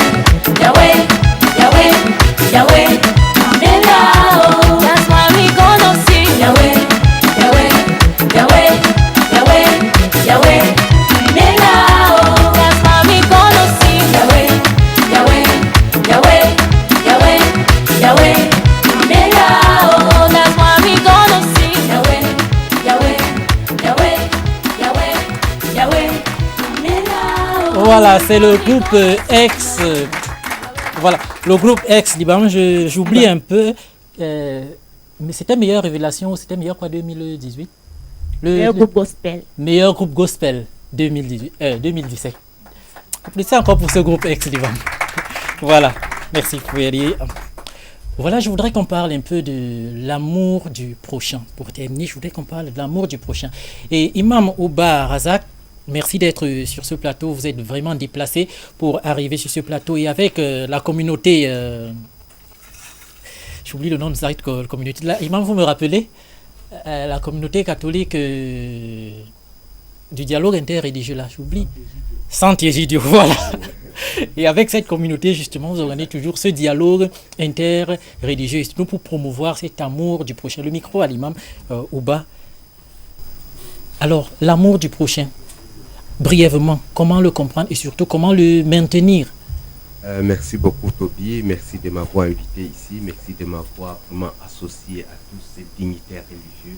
Yahweh, Yahweh, Yahweh, Melao. That's why we gonna sing Yahweh, Yahweh, Yahweh, Yahweh, Yahweh, Melao. That's why we gonna sing Yahweh, Yahweh, Yahweh, Yahweh, Yahweh, Melao. That's why we gonna sing Yahweh, Yahweh, Yahweh, Yahweh, Yahweh, Melao. Voilà, c'est le groupe X. Voilà, le groupe X Liban. J'oublie un peu. Mais c'était meilleure révélation, c'était meilleur quoi 2018 Meilleur groupe gospel. Meilleur groupe gospel 2017. Applaudissez encore pour ce groupe X Liban. Voilà, merci, vous pouvez aller. Voilà, je voudrais qu'on parle un peu de l'amour du prochain. Pour terminer, je voudrais qu'on parle de l'amour du prochain. Et Imam Ouba Razak, merci d'être sur ce plateau. Vous êtes vraiment déplacé pour arriver sur ce plateau. Et avec la communauté, j'oublie le nom de cette communauté. Là, Imam, vous me rappelez la communauté catholique du dialogue interreligieux, là, j'oublie. Sant'Egidio, voilà. Et avec cette communauté, justement, vous organisez toujours ce dialogue interreligieux, nous pour promouvoir cet amour du prochain. Le micro à l'imam Ouba. Alors, l'amour du prochain, brièvement, comment le comprendre et surtout comment le maintenir? Merci beaucoup Toby, merci de m'avoir invité ici, merci de m'avoir vraiment associé à tous ces dignitaires religieux.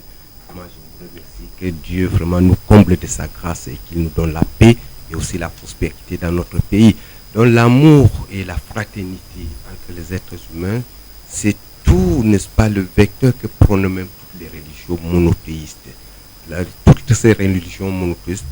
Moi je vous remercie que Dieu vraiment nous comble de sa grâce et qu'il nous donne la paix et aussi la prospérité dans notre pays. Donc l'amour et la fraternité entre les êtres humains, c'est tout, n'est-ce pas, le vecteur que prônent même toutes les religions monothéistes. Toutes ces religions monothéistes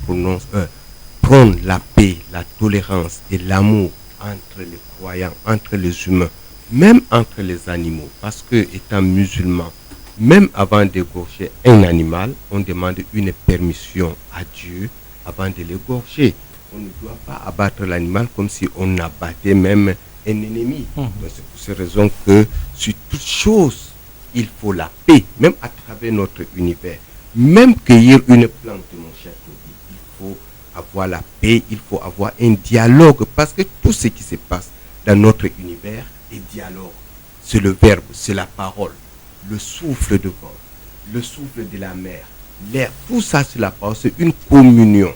prônent la paix, la tolérance et l'amour entre les croyants, entre les humains, même entre les animaux. Parce que, étant musulman, même avant d'égorger un animal, on demande une permission à Dieu avant de l'égorger. On ne doit pas abattre l'animal comme si on abattait même un ennemi. Donc c'est pour ces raisons que sur toute chose, il faut la paix, même à travers notre univers. Même cueillir une plante, mon cher Toby, il faut avoir la paix, il faut avoir un dialogue, parce que tout ce qui se passe dans notre univers est dialogue. C'est le verbe, c'est la parole, le souffle de vent, le souffle de la mer, l'air, tout ça c'est la parole, c'est une communion.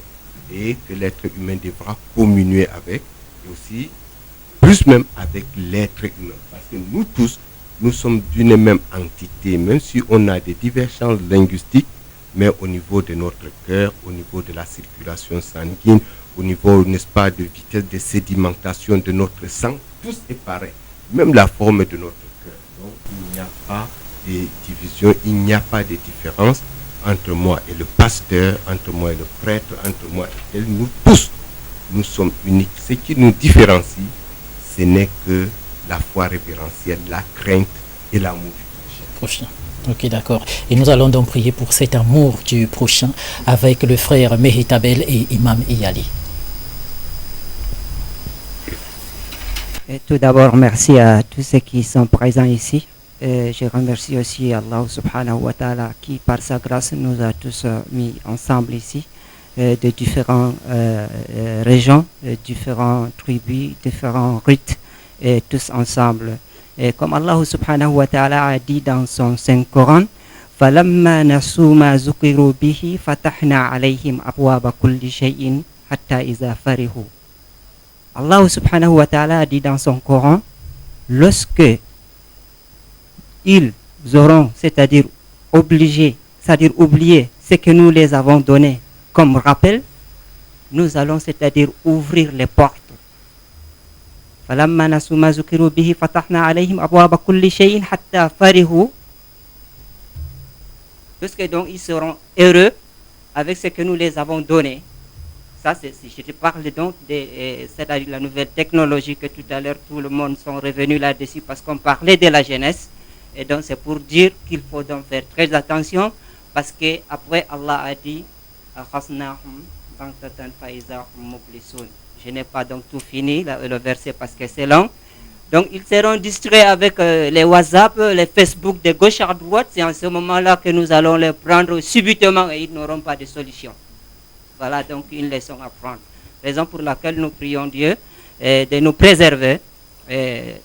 Et que l'être humain devra communier avec, et aussi plus même avec l'être humain. Parce que nous tous, nous sommes d'une même entité, même si on a des divergences linguistiques, mais au niveau de notre cœur, au niveau de la circulation sanguine, au niveau, n'est-ce pas, de vitesse de sédimentation de notre sang, tout est pareil, même la forme de notre cœur. Donc il n'y a pas de division, il n'y a pas de différence entre moi et le pasteur, entre moi et le prêtre, entre moi et elle. Nous tous, nous sommes uniques. Ce qui nous différencie, ce n'est que la foi révérentielle, la crainte et l'amour du prochain. Ok, d'accord. Et nous allons donc prier pour cet amour du prochain avec le frère Mehitabel et Imam Iyali. Et tout d'abord, merci à tous ceux qui sont présents ici. Et je remercie aussi Allah subhanahu wa ta'ala qui, par sa grâce, nous a tous mis ensemble ici, de différentes régions, différentes tribus, différents rites, et tous ensemble. Et comme Allah subhanahu wa ta'ala a dit dans son Saint-Coran, فَلَمَّا نَسُوا مَا ذُكِرُوا بِهِ فَتَحْنَا عَلَيْهِمْ أَبْوَابَ كُلِّ شَيْءٍ حَتَّى إِذَا فَرِحُوا. Allah subhanahu wa ta'ala a dit dans son Coran, lorsque ils auront, c'est-à-dire obligé, c'est-à-dire oublié ce que nous les avons donné comme rappel, nous allons, c'est-à-dire ouvrir les portes. فَلَمَّا نَسُوا مَا ذُكِرُوا بِهِ فَتَحْنَا عَلَيْهِمْ أَبْوَابَ كُلِّ شَيْءٍ حَتَّى فَرِحُوا. Lorsque donc ils seront heureux avec ce que nous les avons donné. Ça, je te parle donc c'est-à-dire la nouvelle technologie que tout à l'heure tout le monde sont revenus là-dessus parce qu'on parlait de la jeunesse. Et donc c'est pour dire qu'il faut donc faire très attention parce que après Allah a dit je n'ai pas donc tout fini le verset parce que c'est long. Donc ils seront distraits avec les WhatsApp, les Facebook de gauche à droite. C'est en ce moment-là que nous allons les prendre subitement et ils n'auront pas de solution. Voilà donc une leçon à prendre. Raison pour laquelle nous prions Dieu de nous préserver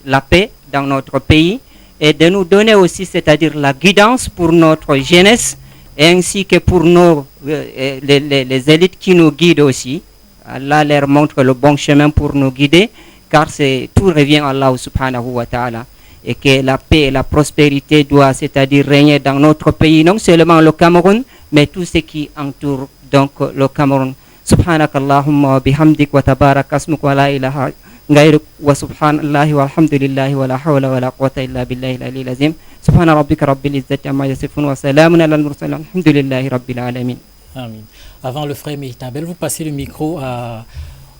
la paix dans notre pays et de nous donner aussi, c'est-à-dire la guidance pour notre jeunesse et ainsi que pour nos, les élites qui nous guident aussi. Allah leur montre le bon chemin pour nous guider car tout revient à Allah subhanahu wa ta'ala et que la paix et la prospérité doivent, c'est-à-dire régner dans notre pays, non seulement le Cameroun, mais tout ce qui entoure donc le Cameroun. Subhanakallahumma wa bihamdik wa tabarak asmuk wa la ilaha غيرك وسبحان الله والحمد لله ولا حول ولا قوة إلا بالله العلي العظيم سبحان ربك رب العزة عما يصفون وسلام على المرسلين الحمد لله رب العالمين. Amen. Avant le frère Mehitabel, vous passez le micro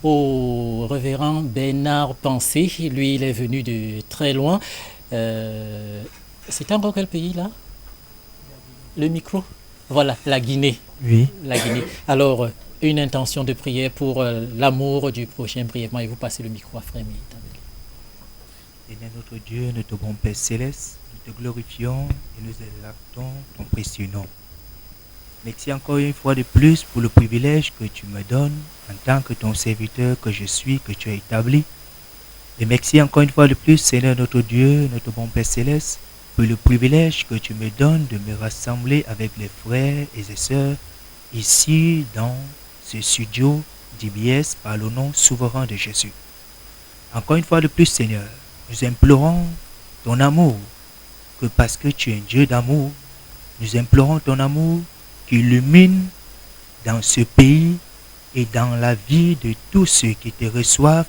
au révérend Bernard Pensé. Lui, il est venu de très loin. C'était encore quel pays là? Le micro? Voilà, la Guinée. Oui. La Guinée. Alors, une intention de prière pour l'amour du prochain brièvement et vous passez le micro à frère Mehitabel. Seigneur notre Dieu, notre bon Père Céleste, nous te glorifions et nous exaltons ton précieux nom. Merci encore une fois de plus pour le privilège que tu me donnes en tant que ton serviteur que je suis, que tu as établi. Et merci encore une fois de plus, Seigneur notre Dieu, notre bon Père Céleste, pour le privilège que tu me donnes de me rassembler avec les frères et les sœurs ici dans ce studio d'IBS par le nom souverain de Jésus. Encore une fois de plus, Seigneur, nous implorons ton amour, que parce que tu es un Dieu d'amour, nous implorons ton amour qui illumine dans ce pays et dans la vie de tous ceux qui te reçoivent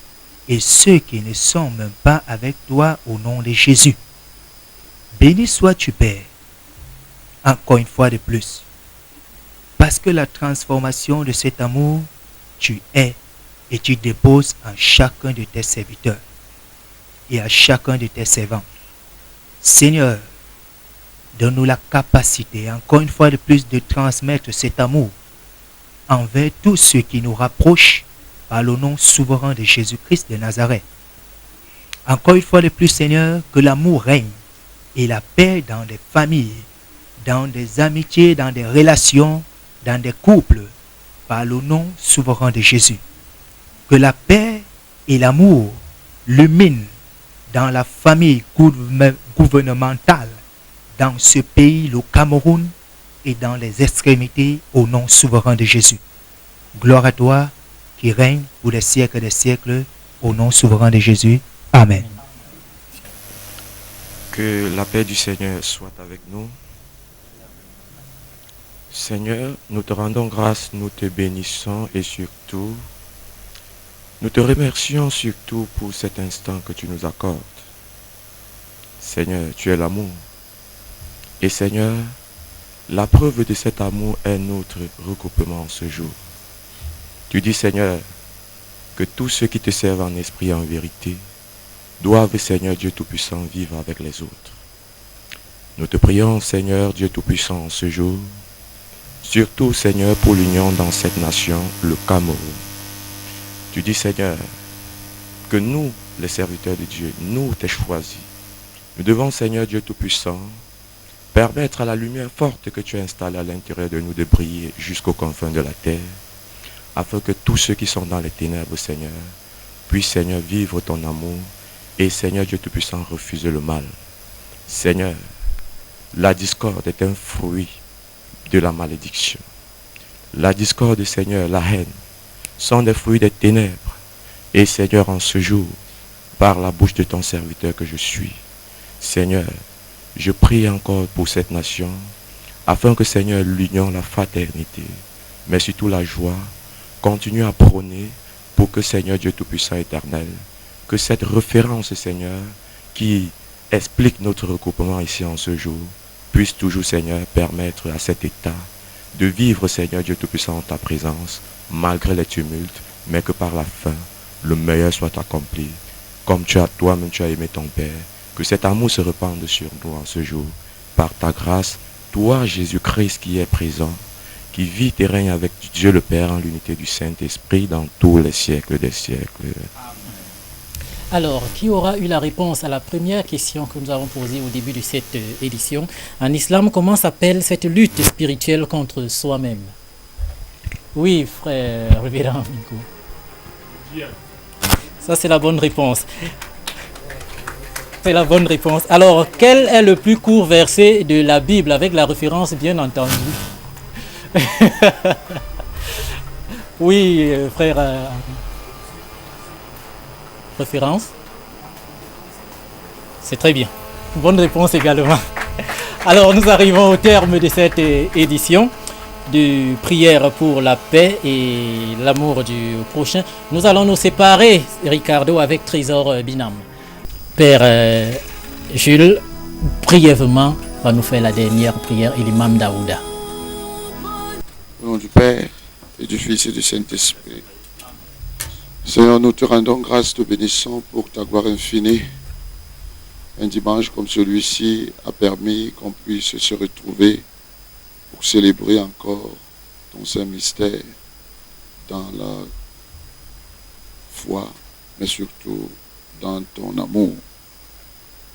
et ceux qui ne sont même pas avec toi au nom de Jésus. Béni sois-tu, Père, encore une fois de plus, parce que la transformation de cet amour, tu es et tu déposes en chacun de tes serviteurs et à chacun de tes servants. Seigneur, donne-nous la capacité, encore une fois de plus, de transmettre cet amour envers tous ceux qui nous rapprochent par le nom souverain de Jésus-Christ de Nazareth. Encore une fois de plus, Seigneur, que l'amour règne et la paix dans des familles, dans des amitiés, dans des relations, dans des couples, par le nom souverain de Jésus. Que la paix et l'amour luminent dans la famille gouvernementale, dans ce pays, le Cameroun, et dans les extrémités, au nom souverain de Jésus. Gloire à toi, qui règne pour les siècles des siècles, au nom souverain de Jésus. Amen. Que la paix du Seigneur soit avec nous. Seigneur, nous te rendons grâce, nous te bénissons et surtout, nous te remercions surtout pour cet instant que tu nous accordes. Seigneur, tu es l'amour. Et Seigneur, la preuve de cet amour est notre regroupement ce jour. Tu dis, Seigneur, que tous ceux qui te servent en esprit et en vérité doivent, Seigneur Dieu Tout-Puissant, vivre avec les autres. Nous te prions, Seigneur Dieu Tout-Puissant, ce jour, surtout, Seigneur, pour l'union dans cette nation, le Cameroun. Tu dis, Seigneur, que nous, les serviteurs de Dieu, nous t'es choisis. Nous devons, Seigneur Dieu Tout-Puissant, permettre à la lumière forte que tu as installée à l'intérieur de nous de briller jusqu'aux confins de la terre, afin que tous ceux qui sont dans les ténèbres, Seigneur, puissent, Seigneur, vivre ton amour et, Seigneur Dieu Tout-Puissant, refuser le mal. Seigneur, la discorde est un fruit de la malédiction. La discorde, Seigneur, la haine, sont des fruits des ténèbres. Et, Seigneur, en ce jour, par la bouche de ton serviteur que je suis, Seigneur, je prie encore pour cette nation, afin que, Seigneur, l'union, la fraternité, mais surtout la joie, continue à prôner pour que, Seigneur Dieu Tout-Puissant éternel, que cette référence, Seigneur, qui explique notre regroupement ici en ce jour, puisse toujours, Seigneur, permettre à cet État de vivre, Seigneur Dieu Tout-Puissant, en ta présence, malgré les tumultes, mais que par la fin, le meilleur soit accompli, comme toi-même tu as aimé ton Père, que cet amour se répande sur nous en ce jour, par ta grâce, toi, Jésus-Christ, qui est présent, qui vit et règne avec Dieu le Père en l'unité du Saint-Esprit dans tous les siècles des siècles. Alors, qui aura eu la réponse à la première question que nous avons posée au début de cette édition? En islam, comment s'appelle cette lutte spirituelle contre soi-même? Oui, frère Révérend Minko. Ça, c'est la bonne réponse. C'est la bonne réponse. Alors, quel est le plus court verset de la Bible, avec la référence, bien entendu? Oui, frère. Référence. C'est très bien. Bonne réponse également. Alors, nous arrivons au terme de cette édition de prière pour la paix et l'amour du prochain. Nous allons nous séparer, Ricardo, avec Trésor Binam. Père Jules, brièvement, va nous faire la dernière prière et l'imam Daouda. Au nom du Père et du Fils et du Saint-Esprit. Seigneur, nous te rendons grâce, te bénissons pour ta gloire infinie. Un dimanche comme celui-ci a permis qu'on puisse se retrouver pour célébrer encore ton saint mystère dans la foi, mais surtout dans ton amour.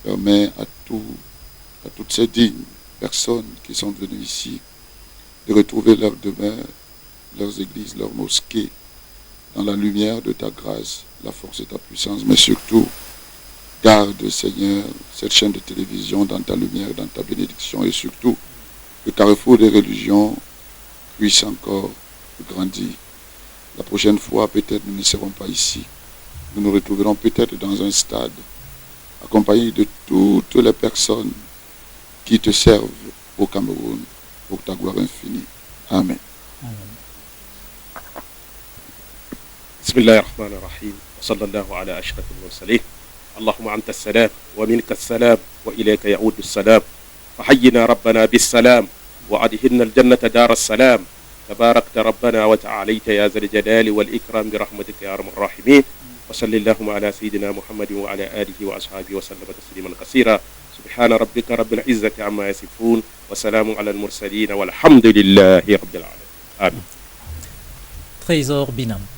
Permets à toutes ces dignes personnes qui sont venues ici de retrouver leur demeure, leurs églises, leurs mosquées, dans la lumière de ta grâce, la force de ta puissance, mais surtout, garde, Seigneur, cette chaîne de télévision dans ta lumière, dans ta bénédiction, et surtout, que Carrefour des religions puisse encore grandir. La prochaine fois, peut-être, nous ne serons pas ici. Nous nous retrouverons peut-être dans un stade, accompagnés de toutes les personnes qui te servent au Cameroun, pour ta gloire infinie. Amen. بسم الله الرحمن الرحيم وصلى الله على أشرف المرسلين اللهم أنت السلام ومنك السلام وإليك يعود السلام فحينا ربنا بالسلام وأدخلنا الجنة دار السلام تباركت ربنا وتعاليت يا ذا الجلال والإكرام برحمتك يا أرحم الراحمين وصل اللهم على سيدنا محمد وعلى آله وأصحابه وسلم تسليما كثيرا سبحان ربك رب العزة عما يصفون وسلام على المرسلين والحمد لله رب العالمين آمين. Trésor Binam.